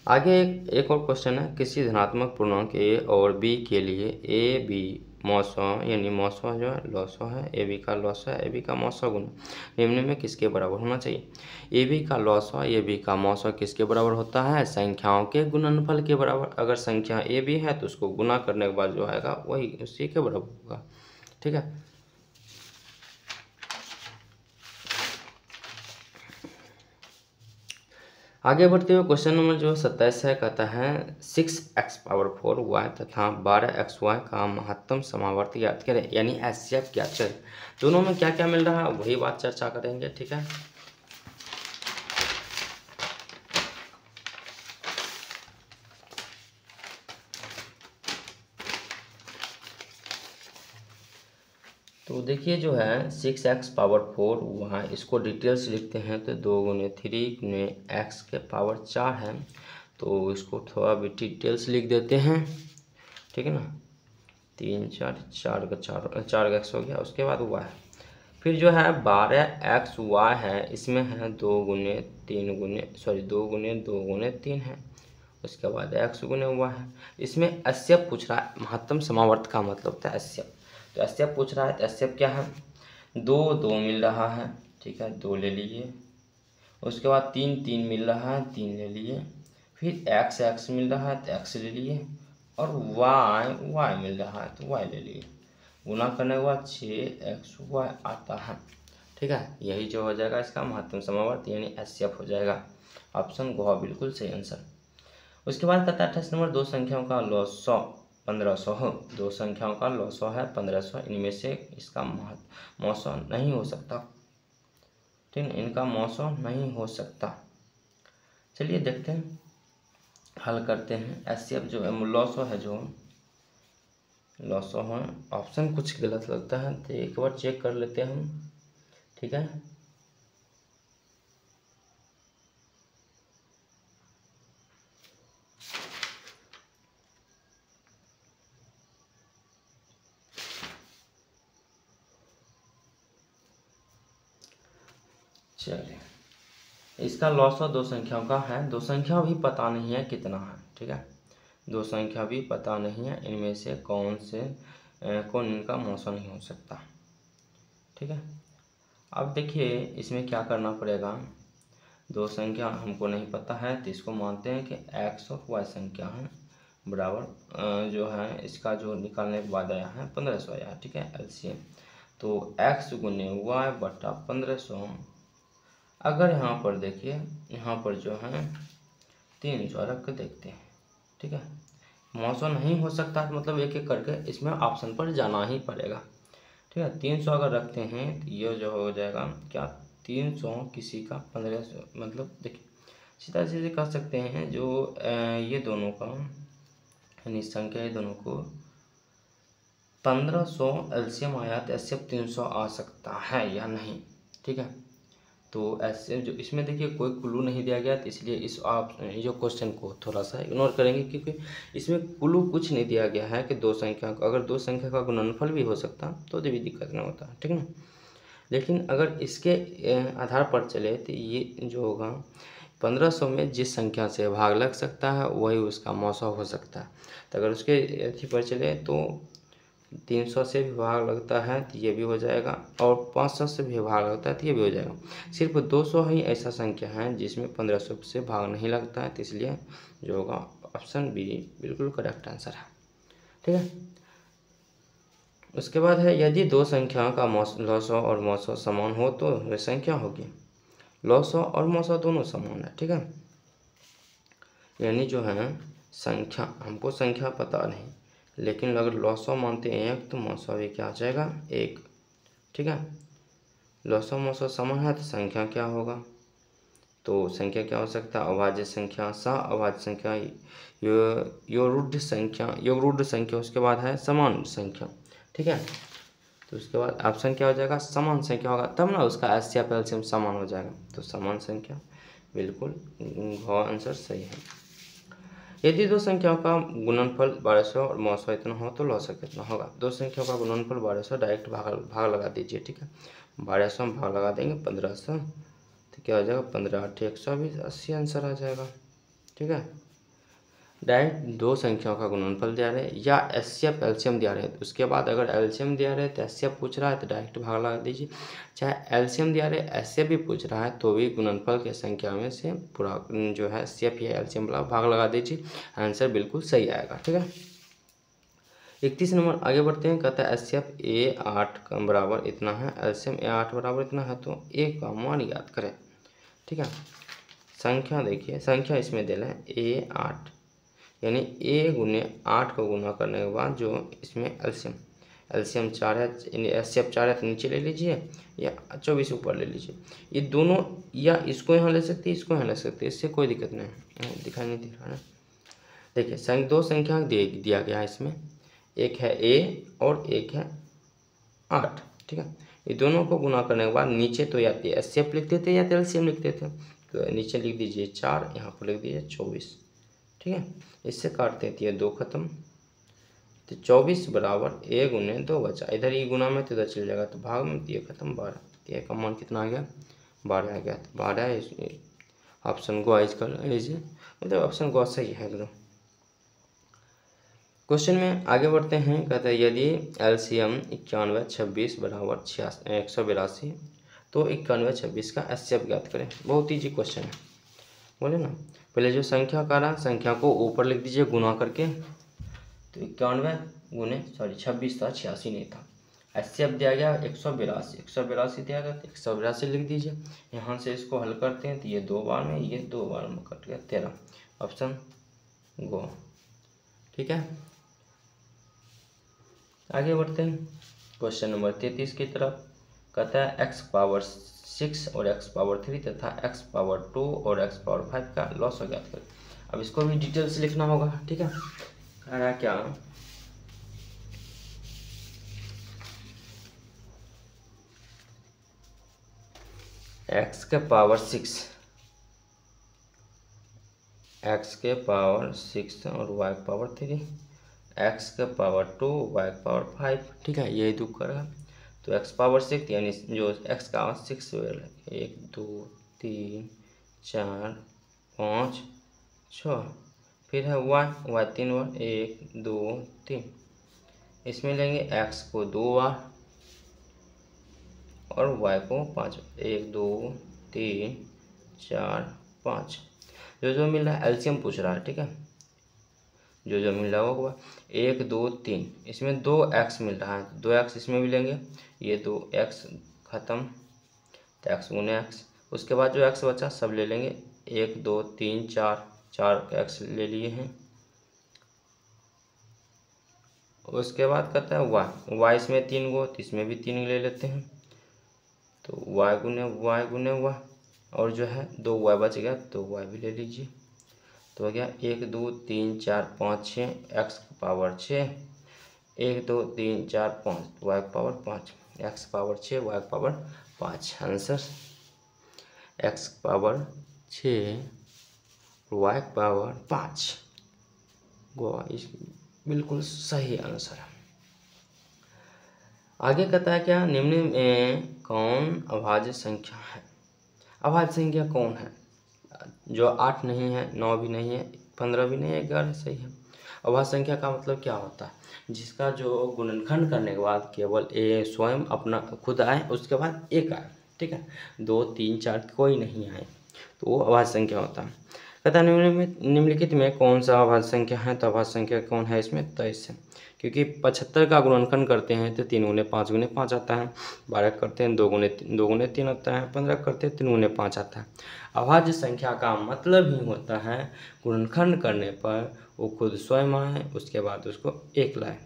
आगे एक और क्वेश्चन है, किसी धनात्मक पूर्णांक a और b के लिए a b मॉसो यानी मॉसो जो है लॉसो है, ए बी का लॉसो है, ए बी का मॉसो गुना निम्न में किसके बराबर होना चाहिए। ए बी का लॉसो ए बी का मॉसो किसके बराबर होता है? संख्याओं के गुणनफल के बराबर। अगर संख्या ए बी है तो उसको गुना करने के बाद जो आएगा वही उसी के बराबर होगा, ठीक है। आगे बढ़ते हुए क्वेश्चन नंबर जो 27 है, कहता है 6x⁴y तथा 12xy का महत्तम समावर्त ज्ञात करें, यानी HCF ज्ञात करें। दोनों में क्या क्या मिल रहा है वही बात चर्चा करेंगे, ठीक है। तो देखिए जो है 6x⁴y, इसको डिटेल्स लिखते हैं तो 2 × 3 × x के पावर 4 है। तो इसको थोड़ा भी डिटेल्स लिख देते हैं, ठीक है ना। 3 4 4 का 4 x हो गया। उसके बाद y, फिर जो है 12xy है, इसमें है 2 × 2 × 3 है। उसके बाद x गुने y है। इसमें HCF पूछ रहा है, महत्तम समावर्त का मतलब होता है HCF। तो HCF पूछ रहा है तो HCF क्या है? 2 2 मिल रहा है, ठीक है, 2 ले लीजिए। उसके बाद 3 3 मिल रहा है, 3 ले लिए। फिर x x मिल रहा है तो x ले लिए, और y मिल रहा है तो y ले लिए। गुना करने के बाद 6xy आता है, ठीक है। यही जो हो जाएगा इसका महत्तम समावर्त यानी HCF हो जाएगा। ऑप्शन ग बिल्कुल सही आंसर। उसके बाद कहता है 28 नंबर, दो संख्याओं का लॉसो 1500 हो। दो संख्याओं का लॉसो है 1500, इनमें से इसका मौसो नहीं हो सकता, ठीक है, इनका मौसो नहीं हो सकता। चलिए देखते हैं, हल करते हैं। HCF जो है लॉसो है, जो लॉसो है, ऑप्शन कुछ गलत लगता है तो एक बार चेक कर लेते हैं हम, ठीक है। चलिए, इसका लॉसो दो संख्याओं का है, दो संख्या भी पता नहीं है कितना है, ठीक है। दो संख्या भी पता नहीं है, इनमें से कौन इनका मौसम नहीं हो सकता, ठीक है। अब देखिए इसमें क्या करना पड़ेगा। दो संख्या हमको नहीं पता है तो इसको मानते हैं कि x और y संख्या है, बराबर जो है इसका जो निकालने के बाद आया है 1500 आया, ठीक है, LCM। तो x गुने y बटा 1500। अगर यहाँ पर देखिए, यहाँ पर जो है 300 रख के देखते हैं, ठीक है। मौसम नहीं हो सकता मतलब एक एक करके इसमें ऑप्शन पर जाना ही पड़ेगा, ठीक है। 300 अगर रखते हैं तो ये जो हो जाएगा क्या, 300 किसी का 1500, मतलब देखिए सीधा सीधे कह सकते हैं जो ये दोनों का यानी संख्या, ये दोनों को 1500 LCM आया तो HCF 300 आ सकता है या नहीं, ठीक है। तो ऐसे जो इसमें देखिए कोई क्लू नहीं दिया गया, तो इसलिए इस आप जो क्वेश्चन को थोड़ा सा इग्नोर करेंगे, क्योंकि इसमें क्लू कुछ नहीं दिया गया है कि दो संख्या का, अगर दो संख्या का गुणनफल भी हो सकता तो भी दिक्कत नहीं होता, ठीक है ना। लेकिन अगर इसके आधार पर चले तो ये जो होगा 1500 में जिस संख्या से भाग लग सकता है वही उसका मौसा हो सकता है। तो अगर उसके अथी पर चले तो 300 से भी भाग लगता है तो ये भी हो जाएगा, और 500 से भी भाग लगता है तो ये भी हो जाएगा। सिर्फ 200 ही ऐसा संख्या है जिसमें 1500 से भाग नहीं लगता है, तो इसलिए जो होगा ऑप्शन बी बिल्कुल करेक्ट आंसर है, ठीक है। उसके बाद है, यदि दो संख्याओं का लॉसो और मौसो समान हो तो वे संख्या होगी। लॉसो और मौसो दोनों समान है, ठीक है। यानी जो है संख्या, हमको संख्या पता नहीं, लेकिन अगर लॉसो मानते हैं एक तो मौसो भी क्या आ जाएगा एक, ठीक है। लॉसो मौसो समान है तो संख्या क्या होगा, तो संख्या क्या हो सकता है? अभाज्य संख्या, अभाज्य संख्या, योरुड संख्या, उसके बाद है समान संख्या। ठीक है, तो उसके बाद ऑप्शन क्या हो जाएगा? समान संख्या होगा, तब ना उसका एचसीएफ एलसीएम समान हो जाएगा। तो समान संख्या, बिल्कुल आंसर सही है। यदि दो संख्याओं का गुणनफल 1200 और 900 इतना हो तो लॉसक कितना होगा? दो संख्याओं का गुणनफल 1200, डायरेक्ट भाग लगा दीजिए। ठीक है, 1200 में भाग लगा देंगे 1500, तो क्या हो जाएगा? 15 8 120, 80 आंसर आ जाएगा। ठीक है, डायरेक्ट दो संख्याओं का गुणनफल दिया रहे या एचसीएफ एलसीएम दिया रहे, उसके बाद अगर एलसीएम दिया रहे तो एचसीएफ पूछ रहा है तो डायरेक्ट भाग लगा दीजिए। चाहे एलसीएम दिया रहे एचसीएफ भी पूछ रहा है तो भी गुणनफल की संख्या में से पूरा जो है एचसीएफ या एलसीएम भाग लगा दीजिए, आंसर बिल्कुल सही आएगा। ठीक है, 31 नंबर आगे बढ़ते हैं। कहता है एचसीएफ A8 का बराबर इतना है, एलसीएम A8 बराबर इतना है, तो ए का मान याद करें। ठीक है, संख्या देखिए, संख्या इसमें दे रहे हैं A8, यानी A गुने 8 को गुना करने के बाद जो इसमें एलसीएम 4 है, एचसीएफ 4 है तो नीचे ले लीजिए या 24 ऊपर ले लीजिए। ये दोनों या इसको यहाँ ले सकते हैं, इसको यहाँ ले सकते हैं, इससे कोई दिक्कत नहीं है। दिखाई नहीं दे रहा है, देखिए दो संख्या दिया गया है इसमें, एक है A और एक है 8। ठीक है, ये दोनों को गुना करने के बाद नीचे तो या तो एचसीएफ लिखते थे या तो एलसीएम लिखते थे, तो नीचे लिख दीजिए 4, यहाँ पर लिख दीजिए 24। ठीक है, इससे काटते हैं तो ये 2 खत्म, तो 24 बराबर A गुने 2 बचा, इधर ही गुना में तो इधर चल जाएगा, तो भाग में ये खत्म 12, तो ये का मान कितना आ गया? 12 आ गया। तो 12 ऑप्शन गो आइज कर लीजिए, मतलब ऑप्शन गो सही है एकदम। क्वेश्चन में आगे बढ़ते हैं। कहते हैं यदि एलसीएम 91 26 बराबर 182, तो 91 26 का एचसीएफ ज्ञात करें। बहुत ईजी क्वेश्चन है, बोले ना। पहले जो संख्या का रहा, संख्या को ऊपर लिख दीजिए गुना करके, तो 91 गुने 26 था, 86 नहीं था। एचसीएफ दिया गया 182 दिया गया, तो 182 लिख दीजिए। यहाँ से इसको हल करते हैं तो ये 2 बार में, ये 2 बार में कट गया 13, ऑप्शन गो। ठीक है, आगे बढ़ते हैं क्वेश्चन नंबर 33 की तरफ। कहता है x पावर 6 और x पावर 3 तथा x पावर 2 और x पावर 5 का लॉस ज्ञात करें। अब इसको भी डिटेल से लिखना होगा। ठीक है, कह रहा है क्या? x के पावर 6, x के पावर 6 और y पावर 3, x के पावर 2 y पावर 5। ठीक है, यही दुख कर रहा है, तो x पावर 6 यानी जो x का 6 1 2 3 4 5 6, फिर है y 3 बार 1 2 3, इसमें लेंगे x को 2 बार और y को 5, 1 2 3 4 5, जो मिल रहा है एलसीएम पूछ रहा है। ठीक है, जो मिल रहा होगा 1 2 3, इसमें 2x मिल रहा है, 2x इसमें भी लेंगे, ये 2x खत्म, तो x गुने x, उसके बाद जो x बचा सब ले लेंगे, 1 2 3 4 x ले लिए हैं। उसके बाद कहता है y इसमें 3 गो, तो इसमें भी 3 ले लेते हैं, तो y गुने y, और जो है 2y बच गया तो y भी ले लीजिए, तो हो गया 1 2 3 4 5 6, x power 6, 1 2 3 4 5, y power 5, x power 6 y power 5, answer x power 6 y power 5 Goa, इस बिल्कुल सही आंसर है। आगे कहता है क्या? निम्न में कौन अभाज्य संख्या है? अभाज्य संख्या कौन है? जो 8 नहीं है, 9 भी नहीं है, 15 भी नहीं है, 11 सही है। अभाज्य संख्या का मतलब क्या होता है? जिसका जो गुणनखंड करने के बाद केवल ए स्वयं अपना खुद आए, उसके बाद एक आए। ठीक है, 2 3 4 कोई नहीं आए, तो वो अभाज्य संख्या होता है। कहता है निम्नलिखित में कौन सा अभाज्य संख्या है? तो अभाज्य संख्या कौन है इसमें? 23 है, क्योंकि 75 का गुणनखंड करते हैं तो 3 गुने 5 गुने 5 आता है, 12 करते हैं 2 गुने 3 आता है, 15 करते हैं 3 गुने 5 आता है। अभाज्य संख्या का मतलब ही होता है गुणनखंड करने पर वो खुद स्वयं आए, उसके बाद उसको एक लाए।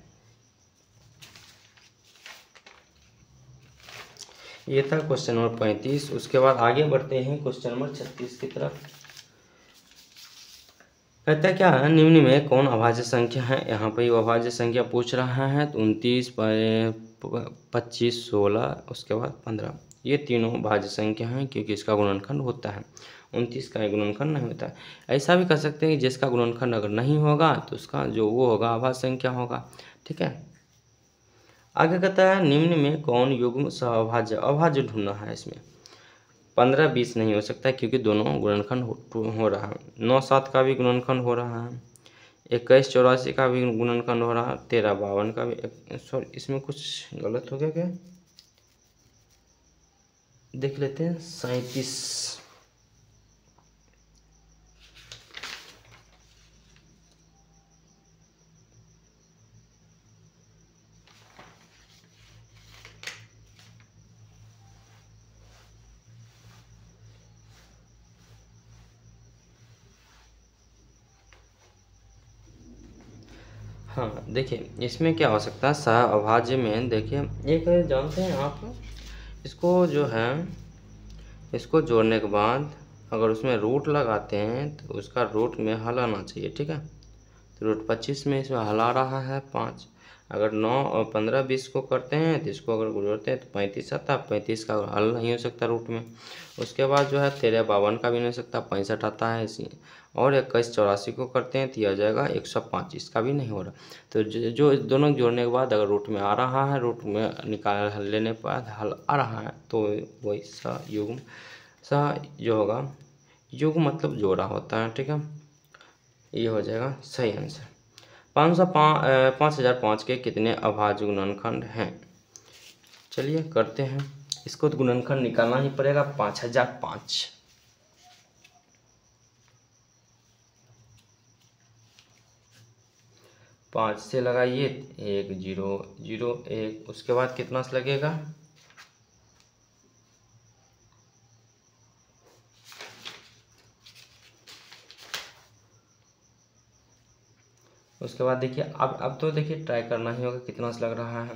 ये था क्वेश्चन नंबर 35। उसके बाद आगे बढ़ते हैं क्वेश्चन नंबर 36 की तरफ। कहता है क्या है, निम्न में कौन अभाज्य संख्या है। यहाँ पर अभाज्य संख्या पूछ रहा है, तो 29, 25, 16, उसके बाद 15, ये तीनों भाज्य संख्या हैं क्योंकि इसका गुणनखंड होता है। 29 का गुणनखंड नहीं होता है। ऐसा भी कर सकते हैं कि जिसका गुणनखंड अगर नहीं होगा तो उसका जो वो होगा अभाज्य संख्या होगा। ठीक है, आगे कहता है निम्न में कौन युग्म सहअभाज्य, अभाज्य ढूंढना है इसमें। 15, 20 नहीं हो सकता क्योंकि दोनों गुणनखंड हो रहा है। 9, 7 का भी गुणनखंड हो रहा है। 21, 84 का भी गुणनखंड हो रहा है। 13, 52 का भी। सॉरी, इसमें कुछ गलत हो गया क्या, देख लेते हैं। 37, हाँ देखिए इसमें क्या हो सकता है सहअभाज्य में। देखिए एक जानते हैं आप, इसको जो है इसको जोड़ने के बाद अगर उसमें रूट लगाते हैं तो उसका रूट में हल आना चाहिए। ठीक है, तो रूट 25 में इसमें हल आ रहा है 5। अगर 9 और 15, 20 को करते हैं तो इसको अगर जोड़ते हैं तो 35 आता है। 35 का हल नहीं हो सकता रूट में। उसके बाद जो है 13, 52 का भी नहीं हो सकता, 65 आता है इसी। और 21, 84 को करते हैं तो यह आ जाएगा 105, इसका भी नहीं हो रहा। तो जो दोनों जोड़ने के बाद अगर रूट में आ रहा है, रूट में निकाल हल लेने के बाद हल आ रहा है तो वही सहयुग्म, सह जो होगा युग्म मतलब जोड़ा होता है। ठीक है, ये हो जाएगा सही आंसर। 5005 के कितने अभाज्य गुणनखंड हैं। चलिए करते हैं, इसको तो गुणनखंड निकालना ही पड़ेगा। 5005, 5 से लगाइए 1, 0, 0, 1, उसके बाद कितना से लगेगा, उसके बाद देखिए अब तो देखिए ट्राई करना ही होगा कितना से लग रहा है।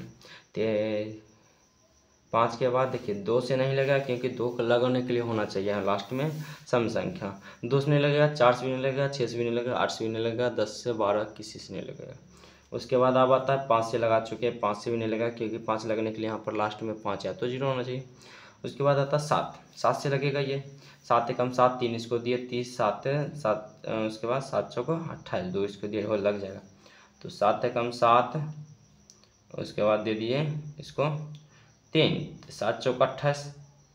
5 के बाद देखिए 2 से नहीं लगेगा क्योंकि 2 को लगाने के लिए होना चाहिए लास्ट में सम संख्या। 2 से नहीं लगेगा, 4 से भी नहीं लगेगा, 6 से भी नहीं लगेगा, 8 से भी नहीं लगेगा, 10 से 12 किसी से नहीं लगेगा। उसके बाद अब आता है 5 से लगा चुके हैं, 5 से भी नहीं लगेगा क्योंकि 5 लगने के लिए यहाँ पर लास्ट में 5 है तो 0 होना चाहिए। उसके बाद आता है 7, 7 से लगेगा ये। 7 एकम 7, 3 इसको दिए 30, 7, 7, उसके बाद 7 चौको 28, 2 इसको दिए हो लग जाएगा। तो 7 एकम 7, उसके बाद दे दिए इसको 3, 7 चौका 28,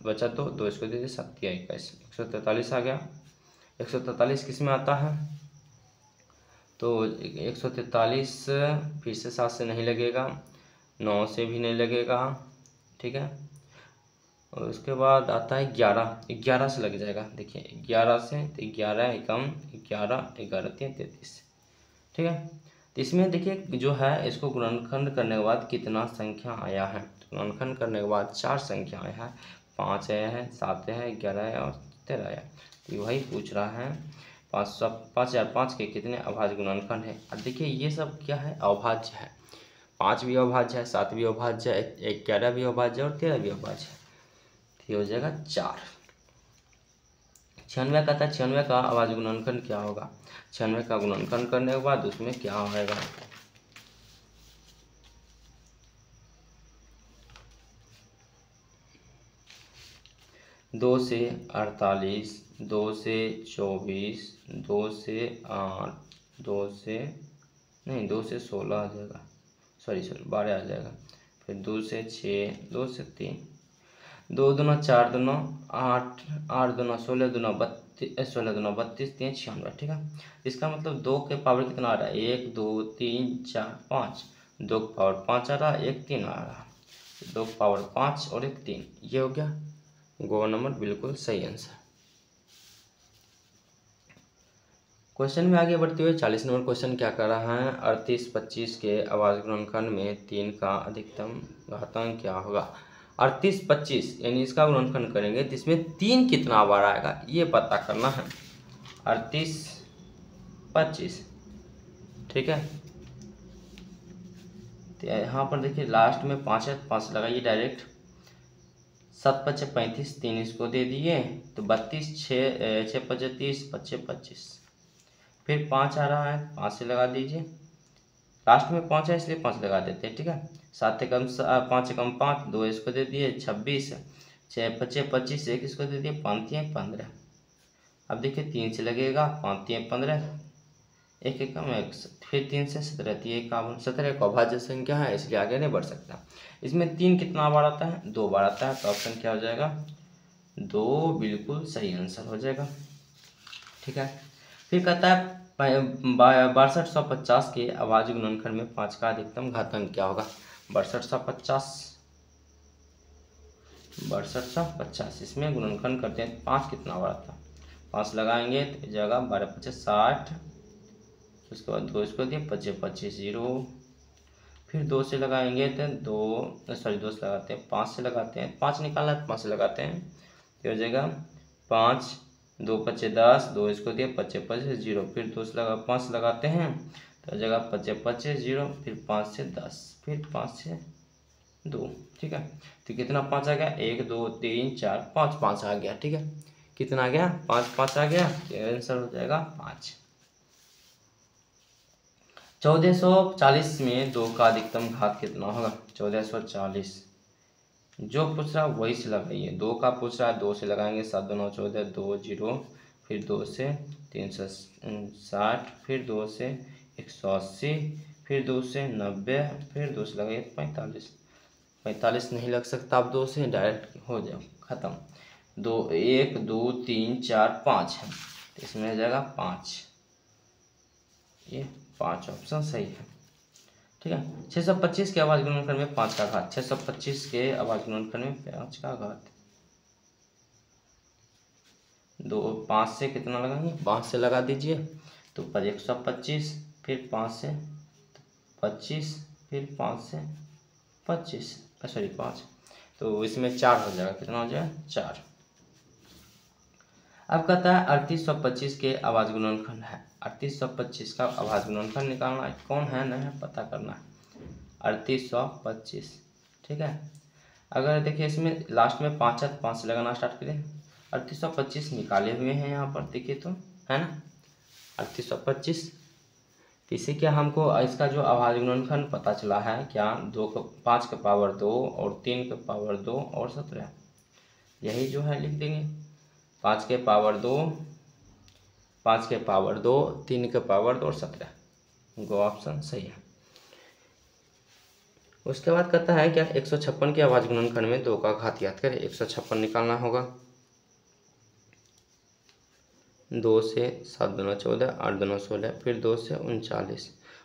बचा 2, 2 इसको दे दिए 7 या 21, 143 आ गया। 143 किस में आता है, तो 143 फिर से 7 से नहीं लगेगा, 9 से भी नहीं लगेगा। ठीक है, और उसके बाद आता है 11, 11 से लग जाएगा। देखिए 11 से, तो 11 एकम 11, 11 3 33। ठीक है, तो इसमें देखिए जो है इसको गुणनखंड करने के बाद कितना संख्या आया है। गुणनखंड करने के बाद 4 संख्या आया है, 5 आया है, 7 आया है, 11 आया और 13 आया। तो वही पूछ रहा है 5005 के कितने अभाज्य गुणनखंड है। अब देखिए ये सब क्या है, अभाज्य है। 5 भी अभाज्य है, 7 भी अभाज्य है, 11 भी अभाज्य है और 13 भी अभाज्य है। तो ये हो जाएगा 4। 96 का था, 96 का अभाज्य गुणनखंड क्या होगा। 96 का गुणनखंड करने के बाद उसमें क्या होगा, 2 से 48, 2 से 24, 2 से 8, 2 से नहीं 2 से 16 आ जाएगा, सॉरी 12 आ जाएगा। फिर 2 से 6, 2 से 3, 2 दूना 4 दूना 8, 8 दूना 16, दूना 32, 16 दूना 32, 3 96। ठीक है, इसका मतलब 2 के पावर कितना आ रहा है, 1, 2, 3, 4, 5, 2 के पावर 5 आ रहा है, 1 3 आ रहा है, 2 के पावर 5 और 1 3, ये हो गया गो नंबर बिल्कुल सही आंसर। क्वेश्चन में आगे बढ़ते हुए 40 नंबर क्वेश्चन क्या कर रहा है, 38, 25 के अभाज्य गुणनखंड में 3 का अधिकतम घातांक क्या होगा। 38, 25 यानी इसका गुणनखंड करेंगे तो इसमें 3 कितना बार आएगा ये पता करना है। 38, 25, ठीक है, तो यहाँ पर देखिए लास्ट में 5 है, 5 लगाइए डायरेक्ट। 7 पच्चे 35, 3 इसको दे दिए तो 32, 6 पच्चे 30, 25 25। फिर 5 आ रहा है, 5 से लगा दीजिए, लास्ट में 5 है इसलिए 5 लगा देते हैं, ठीक है। 7 एकम 5 एकम 5, 2 इसको दे दिए 26, 6 पच्चे 25, 1 इसको दे दिए 5 3 15। अब देखिए 3 से लगेगा, 5 3 15, 1 एकम 1, फिर 3 से 17, 3 51, 17 एक अभाज्य संख्या है इसलिए आगे नहीं बढ़ सकता। इसमें 3 कितना बार आता है, 2 बार आता है, तो ऑप्शन क्या हो जाएगा, 2 बिल्कुल सही आंसर हो जाएगा, ठीक है। फिर कहता है 6250 के अभाज्य गुणनखंड में 5 का अधिकतम घातांक क्या होगा। 6250 इसमें गुणनखंड करते हैं, 5 कितना बार आता है, 5 लगाएंगे तो जगह 12 पच्चे 60, उसके बाद 2 इसको दिए 25 25 0, फिर 2 से लगाएंगे तो 2 से लगाते हैं, 5 से लगाते हैं, 5 निकालना है 5 से लगाते हैं तो हो जाएगा 5 2 पच्चे 10, 2 इसको दिए 25 25 0, फिर 2 से लगा 5 लगाते हैं तो हो जाएगा 25 25 0, फिर 5 से 10, फिर 5 से 2, ठीक है। तो कितना 5 आ गया, 1 2 3 4 5, 5 आ गया, ठीक है। कितना आ गया, 5 5 आ गया, तो आंसर हो जाएगा 5। 1440 में 2 का अधिकतम घात कितना होगा। 1440 जो पूछ रहा है वही से लगाइए, 2 का पूछ रहा है 2 से लगाएंगे, 7 2 9 14, 2 0, फिर 2 से 360, फिर 2 से 180, फिर 2 से 90, फिर 2 से लगाइए 45, 45 नहीं लग सकता, आप 2 से डायरेक्ट हो जाओ ख़त्म। 2 1 2 3 4 5 है तो इसमें हो जाएगा 5, ये 5 ऑप्शन सही है, ठीक है। 625 के अभाज्य गुणनखंड में 5 का घात, 625 के अभाज्य गुणनखंड में 5 का घात, 5 से कितना लगाएंगे, 5 से लगा दीजिए तो 125, फिर 5 से 25, फिर 5 से 25 5, तो इसमें 4 हो जाएगा, कितना हो जाएगा 4। अब कहता है 3825 के अभाज्य गुणनखंड है, 3825 का अभाज्य गुणनखंड निकालना है, कौन है नहीं पता करना है। 3825, ठीक है। अगर देखिए इसमें लास्ट में 5 है तो 5 से लगाना स्टार्ट करें, 3825 निकाले हुए हैं यहाँ पर देखिए तो, है ना 3825। इसी क्या हमको इसका जो अभाज्य गुणनखंड पता चला है क्या, 5 का पावर 2 और 3 का पावर 2 और 17, यही जो है लिख देंगे। 5 के पावर 2, 5 के पावर 2, 3 के पावर 2 और 17, गो ऑप्शन सही है। उसके बाद कहता है क्या 156 के अभाज्य गुणनखंड में 2 का घात याद करें। 156 निकालना होगा, 2 से 7 2 14, 8 2 16, फिर 2 से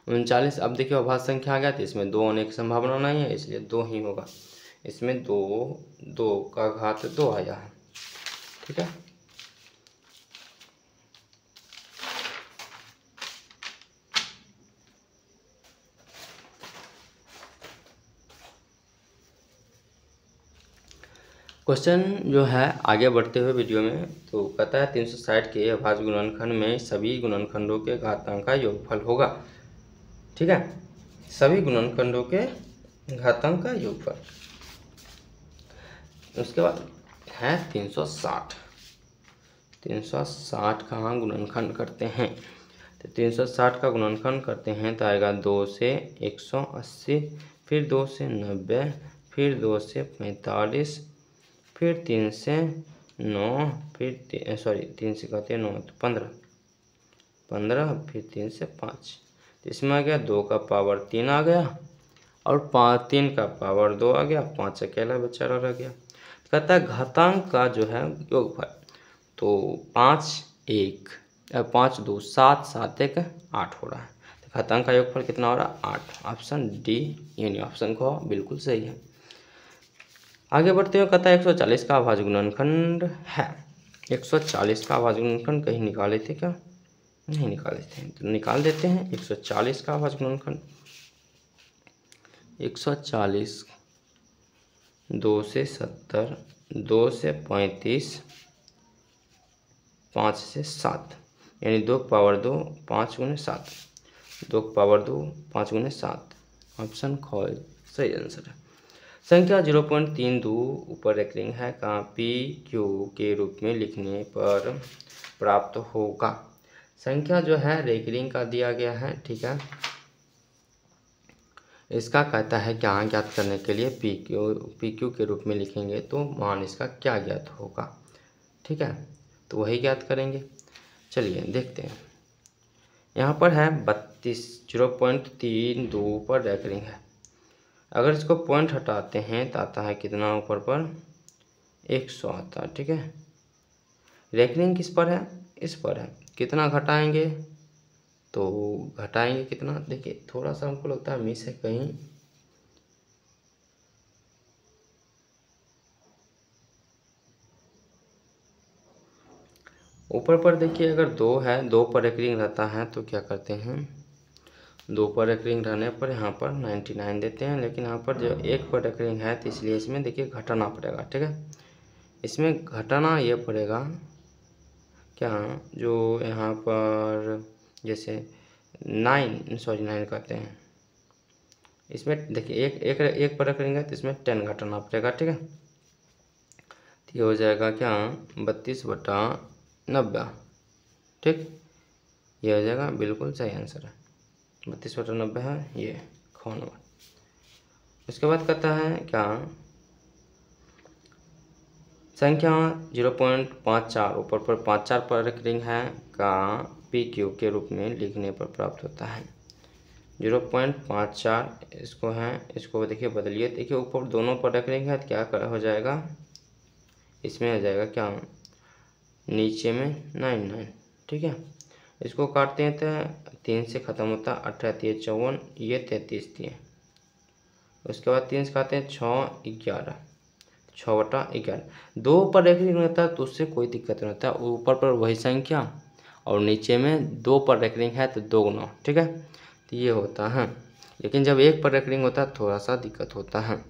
39। अब देखिए अभाज्य संख्या आ गया तो इसमें 2 होने की संभावना नहीं है इसलिए 2 ही होगा। इसमें 2 का घात 2 आया है, ठीक है। क्वेश्चन जो है आगे बढ़ते हुए वीडियो में, तो कहता है 360 के अभाज्य गुणनखंड में सभी गुणनखंडों के घातांक का योगफल होगा, ठीक है। सभी गुणनखंडों के घातांक का योगफल। उसके बाद है 360 का गुणनखंड करते हैं, तो 360 का गुणनखंड करते हैं तो आएगा 2 से 180, फिर 2 से 90, फिर 2 से 45, फिर 3 से 9, फिर 3 से कहते हैं 9 तो 15, फिर 3 से 5, तो इसमें आ गया 2 का पावर 3 आ गया और 3 का पावर 2 आ गया, 5 अकेला बेचारा रह गया। कहता है घातांक का जो है योगफल, तो 5 1 5 2 7 7 1 8 हो रहा है, तो घातांक का योगफल कितना हो रहा है 8, ऑप्शन डी यानी ऑप्शन को बिल्कुल सही है। आगे बढ़ते हुए कहता है 140 का अभाज्य गुणनखंड है। 140 का अभाज्य गुणनखंड कहीं निकाले थे क्या, नहीं निकाले थे, तो निकाल देते हैं 140 का अभाज्य गुणनखंड। 140 2 से 70, 2 से 35, 5 से 7, यानी 2 का पावर 2 5 गुने 7, 2 का पावर 2 5 गुने 7, ऑप्शन ख सही आंसर है। संख्या 0.32 ऊपर रेकरिंग है का पी क्यू के रूप में लिखने पर प्राप्त होगा। संख्या जो है रेकरिंग का दिया गया है, ठीक है। इसका कहता है क्या ज्ञात करने के लिए पी क्यू के रूप में लिखेंगे तो मान इसका क्या ज्ञात होगा, ठीक है। तो वही ज्ञात करेंगे। चलिए देखते हैं। यहाँ पर है 0.32 पर रेकरिंग है। अगर इसको पॉइंट हटाते हैं तो आता है कितना ऊपर पर 100 आता है, ठीक है। रेकरिंग किस पर है, इस पर है। कितना घटाएंगे तो घटाएंगे कितना, देखिए थोड़ा सा हमको लगता है मिस है कहीं। ऊपर पर देखिए अगर 2 है, 2 पर रेकरिंग रहता है तो क्या करते हैं, 2 पर रेकरिंग रहने पर यहाँ पर 99 देते हैं। लेकिन यहाँ पर जो 1 पर रेकरिंग है तो इसलिए इसमें देखिए घटाना पड़ेगा, ठीक है। इसमें घटाना ये पड़ेगा क्या, जो यहाँ पर जैसे 9 कहते हैं, इसमें देखिए एक पर रखेंगे तो इसमें 10 घटाना पड़ेगा, ठीक है। तो ये हो जाएगा क्या 32/90, ठीक। ये हो जाएगा, बिल्कुल सही आंसर है 32/90 है ये ख नंबर। उसके बाद कहता है क्या संख्या 0.54 ऊपर पर 54 पर रेकरिंग है का पी क्यू के रूप में लिखने पर प्राप्त होता है। 0.54 इसको है, इसको देखिए बदलिए, देखिए ऊपर दोनों पर रेकरिंग है तो क्या हो जाएगा, इसमें हो जाएगा क्या नीचे में 99, ठीक है। इसको काटते हैं तो 3 से ख़त्म होता है, 18 3 54, ये 33 दिए। उसके बाद 3 से खाते हैं 6 11, 6/11। 2 पर रेकरिंग रहता है तो उससे कोई दिक्कत नहीं होता है, ऊपर पर वही संख्या और नीचे में 2 पर रेकरिंग है तो 2 गुना, ठीक है। तो ये होता है। लेकिन जब 1 पर रेकरिंग होता है थोड़ा सा दिक्कत होता है।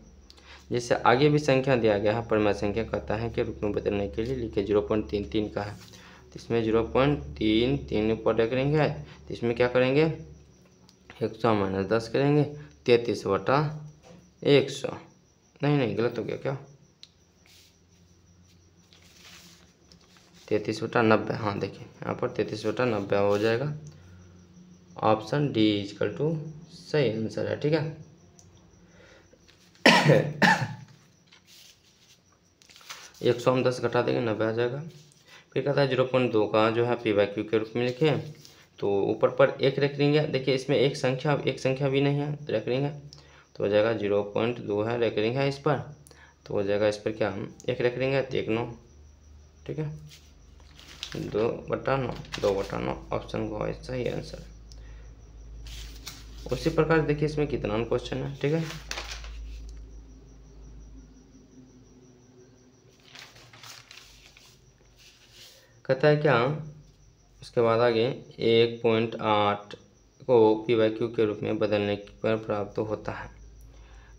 जैसे आगे भी संख्या दिया गया है, परिमेय संख्या कहता है कि रूप में बदलने के लिए लिखे 0.33 का है, तो इसमें 0.33 पर रेकरिंग है तो इसमें क्या करेंगे 100 - 10 करेंगे, 33/100। नहीं गलत हो गया क्या, 33/90, हाँ देखिए यहाँ पर 33/90 हो जाएगा। ऑप्शन डी इक्वल टू सही आंसर है, ठीक है। 100 हम 10 घटा देंगे 90 आ जाएगा। फिर कहता है 0.2 का जो है p/q के रूप में लिखें तो ऊपर पर एक रेकरिंग है, देखिए इसमें एक संख्या भी नहीं है तो रेकरिंग है तो हो जाएगा 0.2 है, रेकरिंग है इस पर तो हो जाएगा इस पर क्या एक रेकरिंग है तो 1 9, ठीक है। 2/9 ऑप्शन को सही आंसर। उसी प्रकार देखिए इसमें कितना क्वेश्चन है, ठीक है। कहता है क्या उसके बाद आगे 1.8 को p/q के रूप में बदलने पर प्राप्त होता है।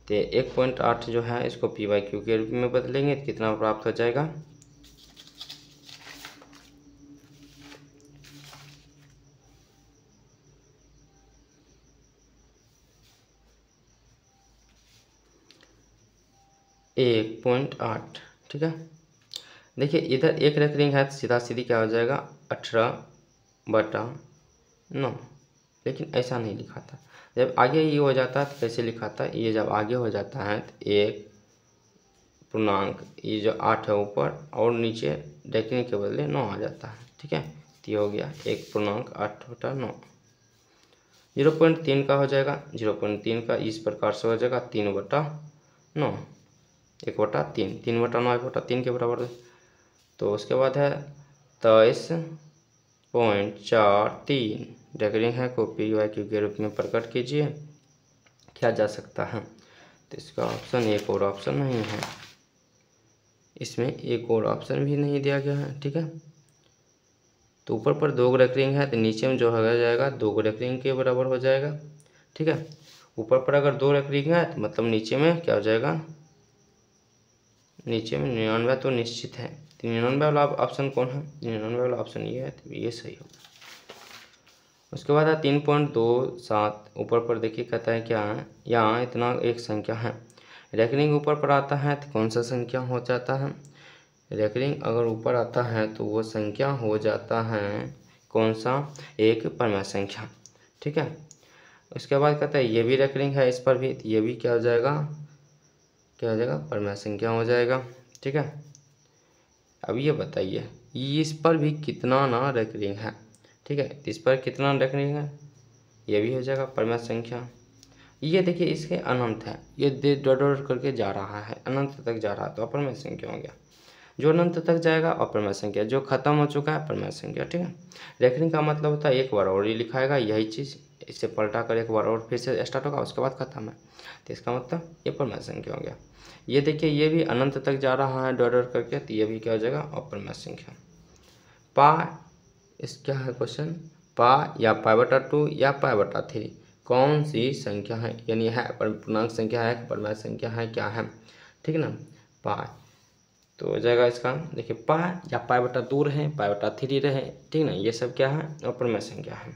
तो 1.8 जो है इसको p/q के रूप में बदलेंगे तो कितना प्राप्त हो जाएगा, एक 1.8, ठीक है। देखिए इधर एक रेकरिंग है तो सीधा सीधी क्या हो जाएगा 18/9, लेकिन ऐसा नहीं लिखा था। जब आगे ये हो जाता है तो कैसे लिखा था, ये जब आगे हो जाता है तो 1 ये जो 8 है ऊपर और नीचे रेकरिंग के बदले 9 आ जाता है, ठीक है। तो ये हो गया 1.8/9। 0.3 का हो जाएगा, 0.3 का इस प्रकार से हो जाएगा 3/9, 1/3, 3/9 1/3 के बराबर है। तो उसके बाद है 23.43 रेकरिंग है को p/q के रूप में प्रकट कीजिए किया जा सकता है। तो इसका ऑप्शन एक और ऑप्शन नहीं है, इसमें एक और ऑप्शन भी नहीं दिया गया है, ठीक है। तो ऊपर पर 2 रेकरिंग है तो नीचे में जो हो जाएगा 2 रेकरिंग के बराबर हो जाएगा, ठीक है। ऊपर पर अगर 2 रेकरिंग है तो मतलब नीचे में क्या हो जाएगा, नीचे में 99 तो निश्चित है। 99 वाला ऑप्शन कौन है, 99 वाला ऑप्शन ये है तो ये सही होगा। उसके बाद है 3.27 ऊपर पर देखिए कहता है क्या है, यहाँ इतना एक संख्या है, रेकरिंग ऊपर पर आता है तो कौन सा संख्या हो जाता है? रेकरिंग अगर ऊपर आता है तो वो संख्या हो जाता है कौन सा? एक परमेय संख्या। ठीक है, उसके बाद कहता है ये भी रेकरिंग है, इस पर भी, तो ये भी क्या हो जाएगा? क्या हो जाएगा? परमेय संख्या हो जाएगा। ठीक है, अब ये बताइए इस पर भी कितना ना रेकरिंग है? ठीक है, इस पर कितना रेकरिंग है? ये भी हो जाएगा परमेय संख्या। ये देखिए इसके अनंत है, ये डॉट डॉट करके जा रहा है, अनंत तक जा रहा है तो अपरमेय संख्या हो गया। जो अनंत तक जाएगा अपरमेय संख्या, जो खत्म हो चुका है परमेय संख्या। ठीक है, रेकरिंग का मतलब होता है एक बार और ही लिखाएगा यही चीज़, इसे पलटा कर एक बार और फिर से स्टार्ट होगा, उसके बाद खत्म है, तो इसका मतलब ये परमेय संख्या हो गया। ये देखिए ये भी अनंत तक जा रहा है डॉट डॉट करके, तो ये भी क्या हो जाएगा? अपरमेय संख्या। पा इस क्या है क्वेश्चन? पा या π/2 या π/3 कौन सी संख्या है? यानी है पूर्णांक संख्या है, परमेय संख्या है, क्या है? ठीक है ना, पा तो हो जाएगा इसका। देखिए पा या π/2 रहे, π/3 रहे, ठीक ना, ये सब क्या है? अपरमेय संख्या है।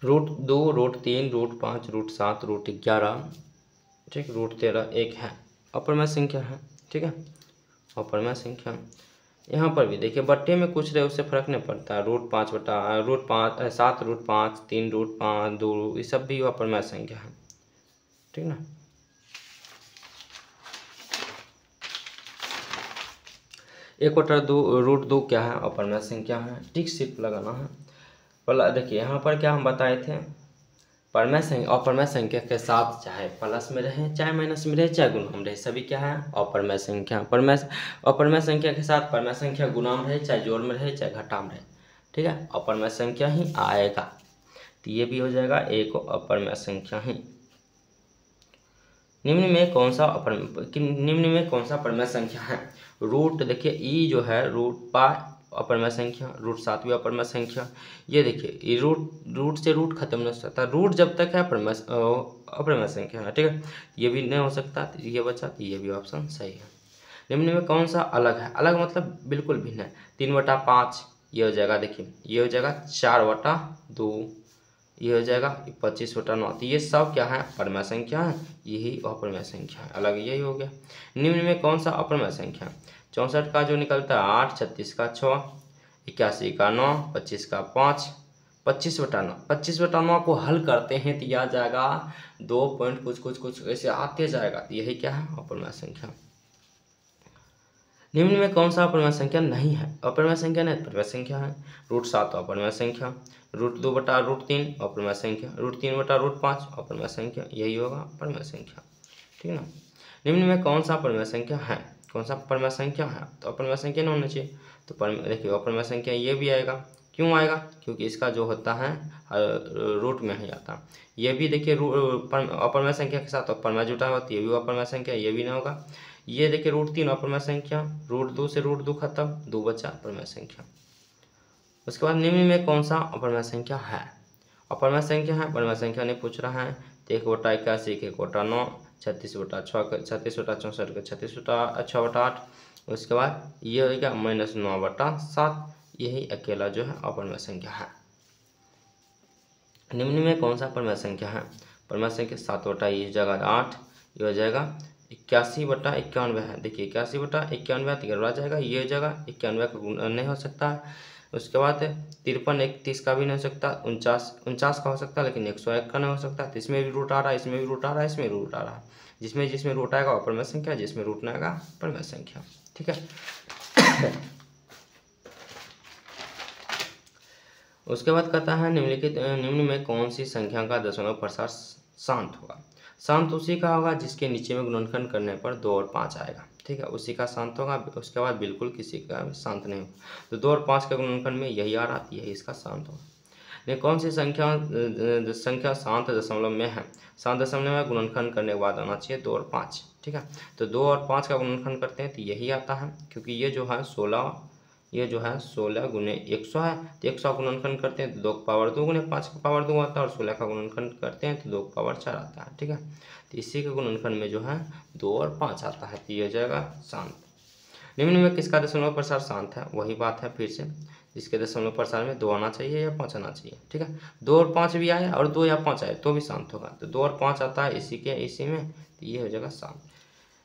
√2, √3, √5, √7, √11, ठीक, √13 एक है, अपरमेय संख्या है। ठीक है, अपरमेय संख्या। यहाँ पर भी देखिए बट्टे में कुछ रहे उससे फर्क नहीं पड़ता है, √5 बटा √7, √5, 3, √5, 2, ये सब भी अपरमेय संख्या है। ठीक ना, √2 क्या है? अपरमेय संख्या है। ठीक सिर्फ लगाना है। देखिए यहाँ पर क्या हम बताए थे, परमेय संख्या अपरमेय संख्या के साथ चाहे प्लस में रहे, चाहे माइनस में रहे, चाहे गुणाम रहे, सभी क्या है? अपरमेय संख्या। अपरमेय संख्या के साथ परमेय संख्या गुणाम रहे, चाहे जोड़ में रहे, चाहे घटाम रहे, ठीक है, अपरमेय संख्या ही आएगा, तो ये भी हो जाएगा एक अपरमेय संख्या ही। निम्न में कौन सा परमेय संख्या है? रूट देखिए ई जो है √π अपरमेय संख्या, √7 भी अपरमेय संख्या। ये देखिए ये रूट से रूट खत्म नहीं हो सकता, रूट जब तक है अपरमेय संख्या है। ठीक है, ये भी नहीं हो सकता, तो ये बचा, तो ये भी ऑप्शन सही है। निम्न में कौन सा अलग है? अलग मतलब बिल्कुल भिन्न है। 3/5 ये हो जाएगा, देखिए ये हो जाएगा 4/2, ये हो जाएगा 25/9, तो ये सब क्या है? परमेय संख्या है, यही अपरमेय संख्या है, अलग यही हो गया। निम्न में कौन सा अपरमेय संख्या? 64 का जो निकलता है 8, 36 का 6, 81 का 9, 25 का 5, 25/9। 25/9 को हल करते हैं तो यह आ जाएगा 2 पॉइंट कुछ ऐसे आते जाएगा, तो यही क्या है? अपरमेय संख्या। निम्न में कौन सा अपरमेय संख्या नहीं है? अपरमेय संख्या नहीं, परमेय संख्या है। √7 अपरमेय संख्या, √2/√3 अपरमेय संख्या, √3/√5 अपरमेय संख्या, यही होगा परमेय संख्या। ठीक है ना, निम्न में कौन सा परमेय संख्या है? कौन सा परमेय संख्या है? तो अपरमेय संख्या नहीं होना चाहिए, तो देखिए अपरमेय संख्या ये भी आएगा। क्यों आएगा? क्योंकि इसका जो होता है रूट में ही आता। ये भी देखिए अपरमेय संख्या के साथ अपरमेय जुटा हुआ, तो ये भी अपरमेय संख्या, ये भी नहीं होगा। ये देखिए √3 अपरमेय संख्या, √2 से √2 खत्म, 2 बचा अपरमेय संख्या। उसके बाद निम्न में कौन सा अपरमेय संख्या है? अपरमेय संख्या है, परमेय संख्या नहीं पूछ रहा है, तो 1/81 के 1/9, 36/6 36/64 के 36/6/8। उसके बाद ये हो गया -9/7, यही अकेला जो है अपरमेय संख्या है। निम्न में कौन सा परमेय संख्या है? परमेय संख्या 7/, इस जगह 8, ये हो जाएगा 81/91 है। देखिए 81/91 तिगड़वा जाएगा, ये हो जाएगा 91 का गुण नहीं हो सकता। उसके बाद 53 31 का भी नहीं हो सकता, 49 का हो सकता है, लेकिन 101 का नहीं हो सकता। तो इसमें भी रूट आ रहा है, इसमें भी रूट आ रहा है, इसमें रूट आ रहा है। जिसमें रूट आएगा अपरमेय संख्या, जिसमें रूट नहीं आएगा परमेय संख्या। ठीक है। उसके बाद कहता है निम्न में कौन सी संख्या का दशमलव प्रसार शांत होगा? शांत उसी का होगा जिसके नीचे में गुणनखंड करने पर 2 और 5 आएगा। ठीक है, उसी का शांत होगा, उसके बाद बिल्कुल किसी का शांत नहीं होगा। तो 2 और 5 के गुणनखंड में यही आ रहा, यही इसका शांत होगा। लेकिन कौन सी संख्या शांत दशमलव में है? शांत दशमलव में गुणनखंड करने के बाद आना चाहिए 2 और 5। ठीक है, तो 2 और 5 का गुणनखंड करते हैं तो यही आता है, क्योंकि ये जो है 16, ये जो है 16 गुने 100 है, तो 100 गुणनखंड करते हैं तो 2 की पावर 2 गुने 5 की पावर 2 आता है, और 16 का गुणनखंड करते हैं तो 2 की पावर 4 आता है। ठीक है, तो इसी के गुणनखंड में जो है 2 और 5 आता है, तो ये हो जाएगा शांत। निम्न में किसका दशमलव प्रसार शांत है? वही बात है फिर से, इसके दशमलव प्रसार में 2 आना चाहिए या 5 आना चाहिए। ठीक है, 2 और 5 भी आए और 2 या 5 आए तो भी शांत होगा। तो 2 और 5 आता है इसी में, तो ये हो जाएगा शांत।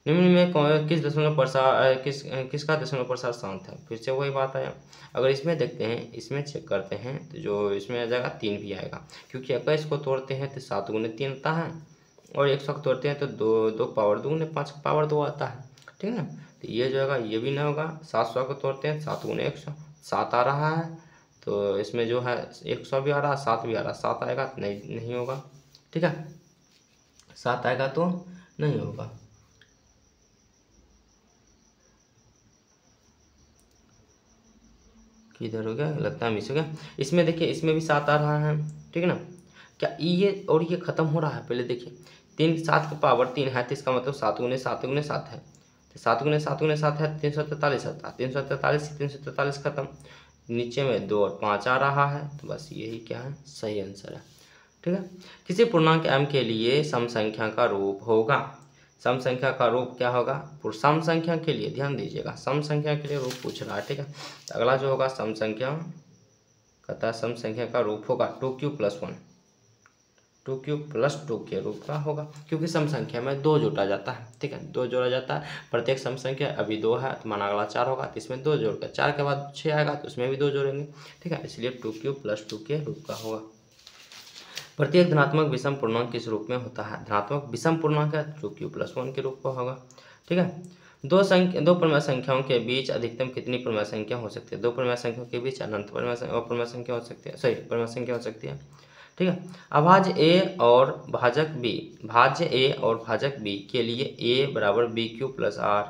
निम्न में किस दशमलव प्रसार किसका दशमलव प्रसार शांत है? फिर से वही बात आया। अगर इसमें देखते हैं, इसमें चेक करते हैं तो जो इसमें आ जाएगा 3 भी आएगा, क्योंकि 21 को तोड़ते हैं तो 7 गुने 3 आता है, और 100 को तोड़ते हैं तो 2 पावर 2 गुने 5 पावर 2 आता है। ठीक है ना, तो ये जो होगा ये भी नहीं होगा। 700 को तोड़ते हैं 7 गुने 100, 7 आ रहा है, तो इसमें जो है 100 भी आ रहा है, 7 भी आ रहा है, 7 आएगा तो नहीं होगा। ठीक है, 7 आएगा तो नहीं होगा। किधर हो गया, लगता है मिस हो गया। इसमें देखिए, इसमें भी 7 आ रहा है। ठीक है ना, क्या ये और ये खत्म हो रहा है? पहले देखिए 3 7 का पावर 3 है, तो इसका मतलब 7 गुने 7 गुने 7 है, तो 7 गुने 7 गुने 7 है 343 आता है। 343 खत्म, नीचे में 2 और 5 आ रहा है, तो बस यही क्या है, सही आंसर है। ठीक है, किसी पूर्णांक m के लिए सम संख्या का रूप होगा। सम संख्या का रूप क्या होगा? सम संख्या के लिए ध्यान दीजिएगा, सम संख्या के लिए रूप पूछ रहा है। ठीक है, तो अगला जो होगा सम संख्या, कहता है सम संख्या का रूप होगा 2q + 1, 2q + 2 के रूप का होगा, क्योंकि सम संख्या में 2 जोड़ा जाता है। ठीक है, 2 जोड़ा जाता है, प्रत्येक सम संख्या अभी 2 है तो माना अगला 4 होगा, तो इसमें 2 जोड़कर 4 के बाद 6 आएगा तो उसमें भी 2 जोड़ेंगे। ठीक है, इसलिए 2q + 2 के रूप का होगा। प्रत्येक धनात्मक विषम पूर्णांक किस रूप में होता है? धनात्मक विषम पूर्णांक है 2q + 1 के रूप का होगा। ठीक है, दो परिमेय संख्याओं के बीच अधिकतम कितनी परिमेय संख्या हो सकती है? 2 परिमेय संख्याओं के बीच अनंत परिमेय संख्या हो सकती है, सही परिमेय संख्या हो सकती है। ठीक है, अभाज्य a और भाजक b, भाज्य a और भाजक b के लिए a = bq + r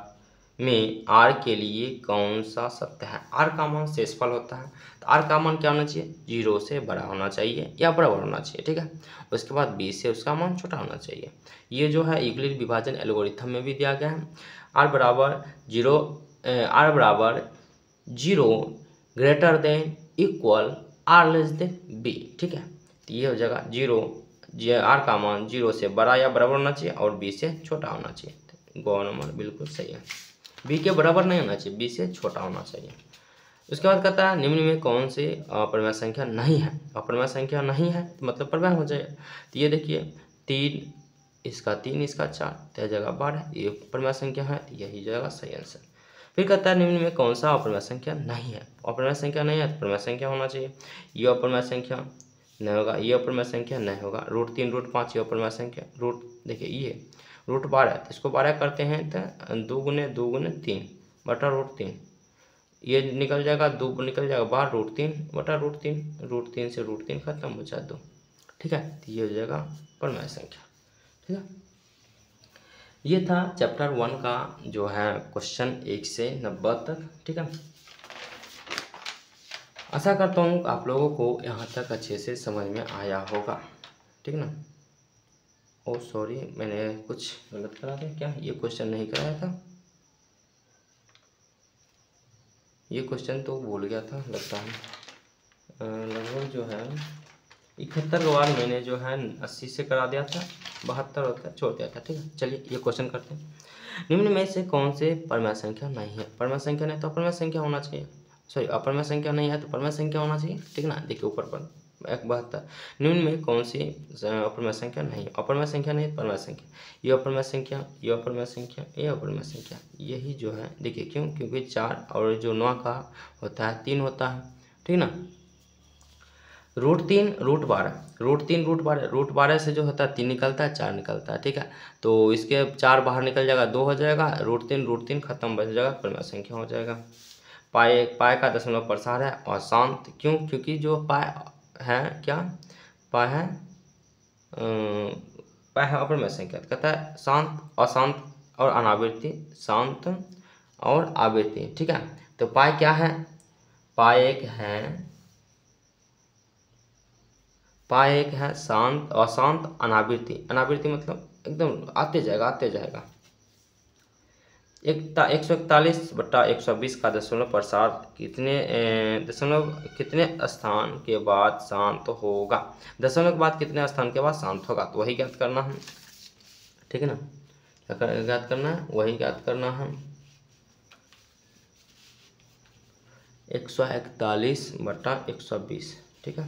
में r के लिए कौन सा सत्य है? r का मान शेषफल होता है, तो r का मान क्या होना चाहिए? 0 से बड़ा होना चाहिए या बराबर होना चाहिए। ठीक है, उसके बाद b से उसका मान छोटा होना चाहिए। ये जो है यूक्लिड विभाजन एल्गोरिथम में भी दिया गया है। r = 0 greater than equal r less than b। ठीक है, तो ये हो जाएगा 0, r का मान 0 से बड़ा या बराबर होना चाहिए और b से छोटा होना चाहिए। तो गो नंबर बिल्कुल सही है, b के बराबर नहीं होना चाहिए, b से छोटा होना चाहिए। उसके बाद कहता है निम्न में कौन सी अपरिमेय संख्या नहीं है? अपरिमेय संख्या नहीं है तो मतलब परिमेय हो जाएगा। तो ये देखिए 3 इसका 4 तो जगह 12, ये अपरिमेय संख्या है, यही जाएगा सही आंसर। फिर कहता है निम्न में कौन सा अपरिमेय संख्या नहीं है? अपरिमेय संख्या नहीं है तो परिमेय संख्या होना चाहिए। ये अपरिमेय संख्या नहीं होगा, ये अपरिमेय संख्या नहीं होगा। √3 √5 ये अपरिमेय संख्या, देखिए ये √12 तो इसको 12 करते हैं तो 2 गुने 2 गुने 3 बटा √3, ये निकल जाएगा 2 निकल जाएगा बाहर √3 बटा √3, √3 से √3 खत्म हो जाए 2। ठीक है, तो ये हो जाएगा परिमेय संख्या। ठीक है, ये था चैप्टर 1 का जो है क्वेश्चन 1 से 90 तक। ठीक है, आशा करता हूँ आप लोगों को यहाँ तक अच्छे से समझ में आया होगा। ठीक ना, ओह सॉरी मैंने कुछ गलत करा था क्या? ये क्वेश्चन नहीं कराया था, ये क्वेश्चन तो भूल गया था लगता है। लगभग जो है 71 बार मैंने जो है 80 से करा दिया था, 72 होता छोड़ दिया था। ठीक है, चलिए ये क्वेश्चन करते हैं। निम्न में से कौन से परिमेय संख्या नहीं है? परिमेय संख्या नहीं तो अपरिमेय संख्या होना चाहिए, सॉरी अपरिमेय संख्या नहीं है तो परिमेय संख्या होना चाहिए। ठीक ना, देखिए ऊपर पर 72, निम्न में कौन सी अपरिमेय संख्या नहीं? अपरिमेय संख्या नहीं तो परिमेय संख्या, ये अपरिमेय संख्या, ये अपरिमेय संख्या, ये अपरिमेय संख्या, यही जो है देखिए क्यों, क्योंकि 4 और जो 9 का होता है 3 होता है। ठीक ना, √3 √12 से जो होता है 3 निकलता है 4 निकलता है। ठीक है, तो इसके 4 बाहर निकल जाएगा 2 हो जाएगा, √3 खत्म बच जाएगा, परिमेय संख्या हो जाएगा। पाए का दशमलव प्रसार है और शांत, क्यों? क्योंकि जो पाए है क्या, पाए है अपरिमेय संख्या, कहता है शांत अशांत और अनावृत्ति, शांत और आवृत्ति। ठीक है, तो पाए क्या है? पाए एक है शांत अशांत अनावृत्ति, अनावृत्ति मतलब एकदम आते जाएगा। 141 बटा 120 का दशमलव प्रसार कितने स्थान के बाद शांत होगा? दशमलव के बाद कितने स्थान के बाद शांत होगा, तो वही ज्ञात करना है। ठीक है ना, क्या ज्ञात करना है? वही ज्ञात करना है। 141/120, ठीक है।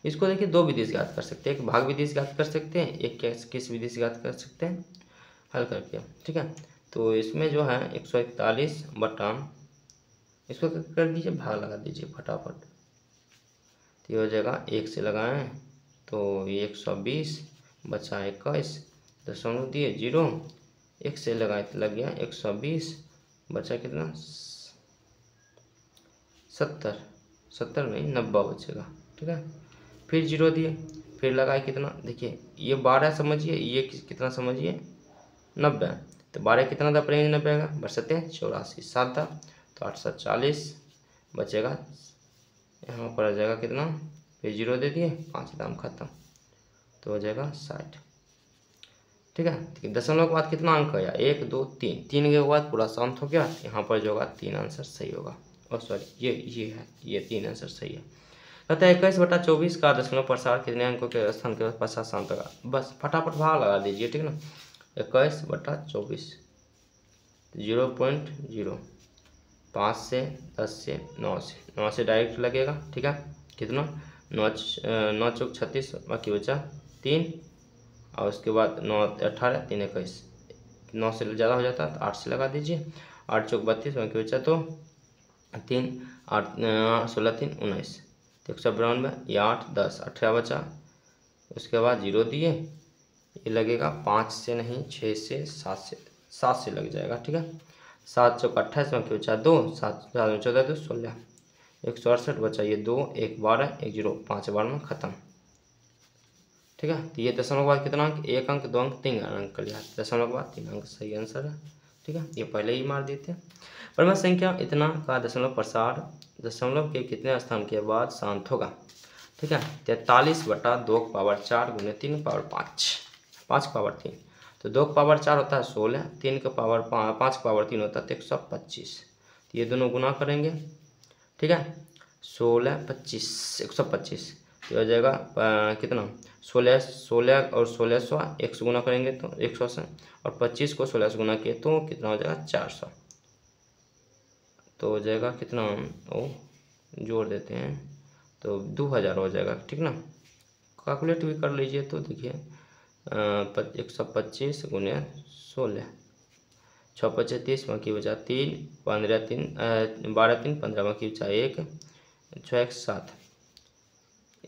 इसको देखिए दो विधि से ज्ञात कर सकते हैं, एक भाग विधि से ज्ञात कर सकते हैं, एक किस विधि से ज्ञात कर सकते हैं, हल करके, ठीक है। तो इसमें जो है 141 बटा, इसको कर दीजिए भाग लगा दीजिए फटाफट, तो ये हो जाएगा 1 से लगाएं तो ये 120 बचा 21 दशमलव दिए 0, 1 से लगाए तो लग गया 120 बचा कितना 70 नहीं 90 बचेगा, ठीक है। फिर 0 दिए, फिर लगाए कितना, देखिए ये 12 समझिए, ये कितना समझिए 90, तो 12 कितना था पड़ेंगे 90 का बरसते 84 7 था तो 840 बचेगा, यहाँ पर आ जाएगा कितना, फिर 0 दे दिए 5 दाम खत्म, तो हो जाएगा 60, ठीक है। दशमलव के बाद कितना अंक आया 1 2 3, 3 के बाद पूरा शांत हो गया, यहाँ पर जो होगा 3 आंसर सही होगा, और सॉरी ये है, ये 3 आंसर सही है। कहता है 21/24 का दशमलव प्रसार कितने अंकों के स्थान के पश्चात शांत होगा, बस फटाफट भाग लगा दीजिए, ठीक ना। 21/24 0.0, 5 से 10 से 9 से डायरेक्ट लगेगा, ठीक है। कितना 9 चौक 36 बाकी बचा 3, और उसके बाद 9 18 3 21, 9 से ज़्यादा हो जाता है तो 8 से लगा दीजिए, 8 चौक 32 बाकी बचा तो 3 8 16 3 19, तो 192, ये 8 10 18 बचा, उसके बाद 0 दिए, ये लगेगा 5 से नहीं 6 से 7 से लग जाएगा, ठीक है। 7 चौक 28 बाकी बचा 2, 7 में 14 2 16, 168 बचा, ये 2 1 12 1 0 5 बार में ख़त्म, ठीक है। तो ये दशमलव के बाद कितना अंक, 1 अंक 2 अंक 3 अंक कर लिया, दशमलव के बाद 3 अंक सही आंसर है, ठीक है। ये पहले ही मार देते हैं। परिमेय संख्या इतना का दशमलव प्रसार दशमलव के कितने स्थान के बाद शांत होगा, ठीक है। 43/2 गुने 3 पावर 5 पावर 3, तो 2 पावर 4 होता है 16, 3 का पावर 5 पावर 3 होता है तो 125, तो ये दोनों गुना करेंगे, ठीक है। 16 25 125, तो हो जाएगा कितना 16 और 1600 1 से गुना करेंगे तो 100 से, और 25 को 16 से गुना किए तो कितना हो जाएगा 400, तो हो जाएगा कितना, ओ जोड़ देते हैं तो 2000 हो जाएगा, ठीक ना। कैलकुलेट भी कर लीजिए तो देखिए 125 गुने 16, 6 25 30 बाकी बचा 3 15 3 12 3 15 बाकी बचा 1 6 1 7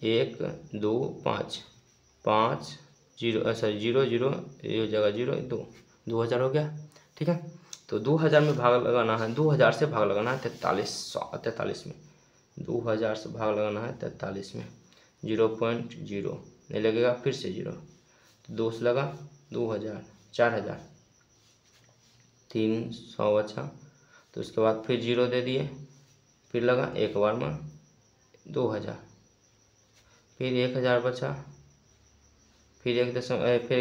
1 2 5 5 0 सॉरी 0 0 ये हो जाएगा 0 2 2000 हो गया, ठीक है। तो 2000 में भाग लगाना है, 2000 से भाग लगाना है 43 में, 2000 से भाग लगाना है 43 में, 0.0 नहीं लगेगा, फिर से 0 तो 2 से लगा 2000 4000 300 बचा, तो उसके बाद फिर 0 दे दिए, फिर लगा एक बार में 2000, फिर 1000 बचा, फिर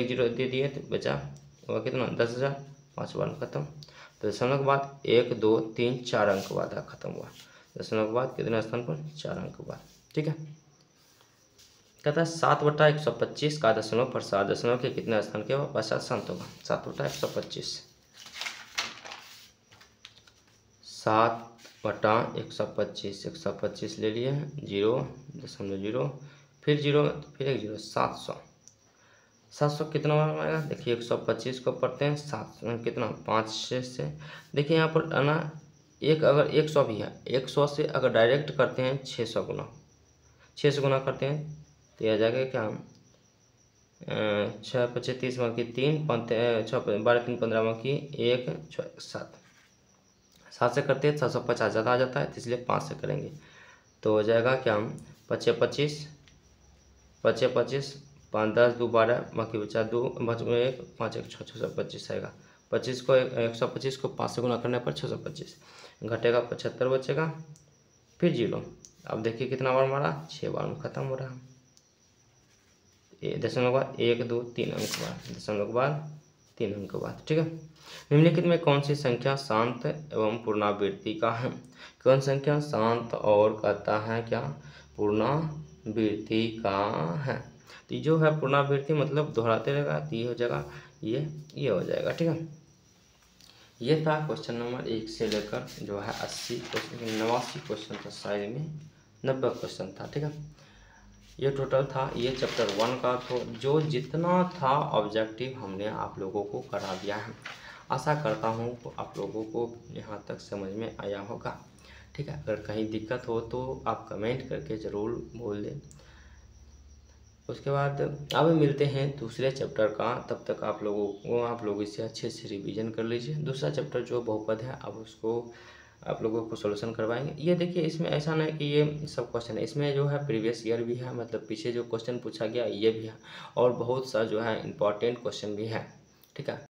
0 दे दिए तो बचा होगा कितना 10,000, 5 बार में ख़त्म, तो दशमलव के बाद 1 2 3 4 अंक के बाद ख़त्म हुआ, दशमलव के बाद कितने स्थान पर 4 अंक के बाद, ठीक है। कहता है 7/125 का दशमलव प्रसार दशमलव के कितने स्थान के पश्चात शांत होगा, 7/125 7/125 125 ले लिए 0.0 फिर 0 फिर 1 0 700 कितना आएगा, देखिए 125 को पढ़ते हैं 7 कितना 5 से देखिए यहाँ पर आना एक, अगर 100 भी है 100 से अगर डायरेक्ट करते हैं 600 गुना 6 से गुना करते हैं तो यह आ जाएगा क्या 6 25 30 बाकी 3 6 12 3 15 बाकी 1 6 7 से करते हैं 750 ज़्यादा आ जाता है तो इसलिए 5 से करेंगे, तो हो जाएगा क्या 25 5 10 2 12 बाकी बचा 2 बच 1 5 1 625 आएगा, 25 को 125 को 5 से गुना करने पर 625 घटेगा 75 बचेगा, फिर 0, अब देखिए कितना बार मारा 6 बार में ख़त्म हो रहा है, दशमलव के बाद 1 2 3 अंक के बाद, दशमलव के बाद 3 अंक के बाद, ठीक है। निम्नलिखित में कौन सी संख्या शांत एवं पुनरावृत्ति का है, कौन संख्या शांत और कहता है क्या पुनरावृत्ति का है, तो जो है पुनरावृत्ति मतलब दोहराते रहेगा, तो ये हो जाएगा ये हो जाएगा, ठीक है। ये था क्वेश्चन नंबर 1 से लेकर जो है 89 क्वेश्चन था, शायद में 90 क्वेश्चन था। ठीक है, ये टोटल था ये चैप्टर 1 का। तो जो जितना था ऑब्जेक्टिव हमने आप लोगों को करा दिया है। आशा करता हूँ आप लोगों को यहाँ तक समझ में आया होगा। ठीक है, अगर कहीं दिक्कत हो तो आप कमेंट करके ज़रूर बोल दें। उसके बाद अब मिलते हैं दूसरे चैप्टर का, तब तक आप लोग इससे अच्छे से रिवीजन कर लीजिए। दूसरा चैप्टर जो बहुपद है, अब उसको आप लोगों को सॉल्यूशन करवाएंगे। ये देखिए, इसमें ऐसा नहीं कि ये सब क्वेश्चन है, इसमें जो है प्रीवियस ईयर भी है, मतलब पीछे जो क्वेश्चन पूछा गया ये भी है, और बहुत सा जो है इम्पॉर्टेंट क्वेश्चन भी है। ठीक है।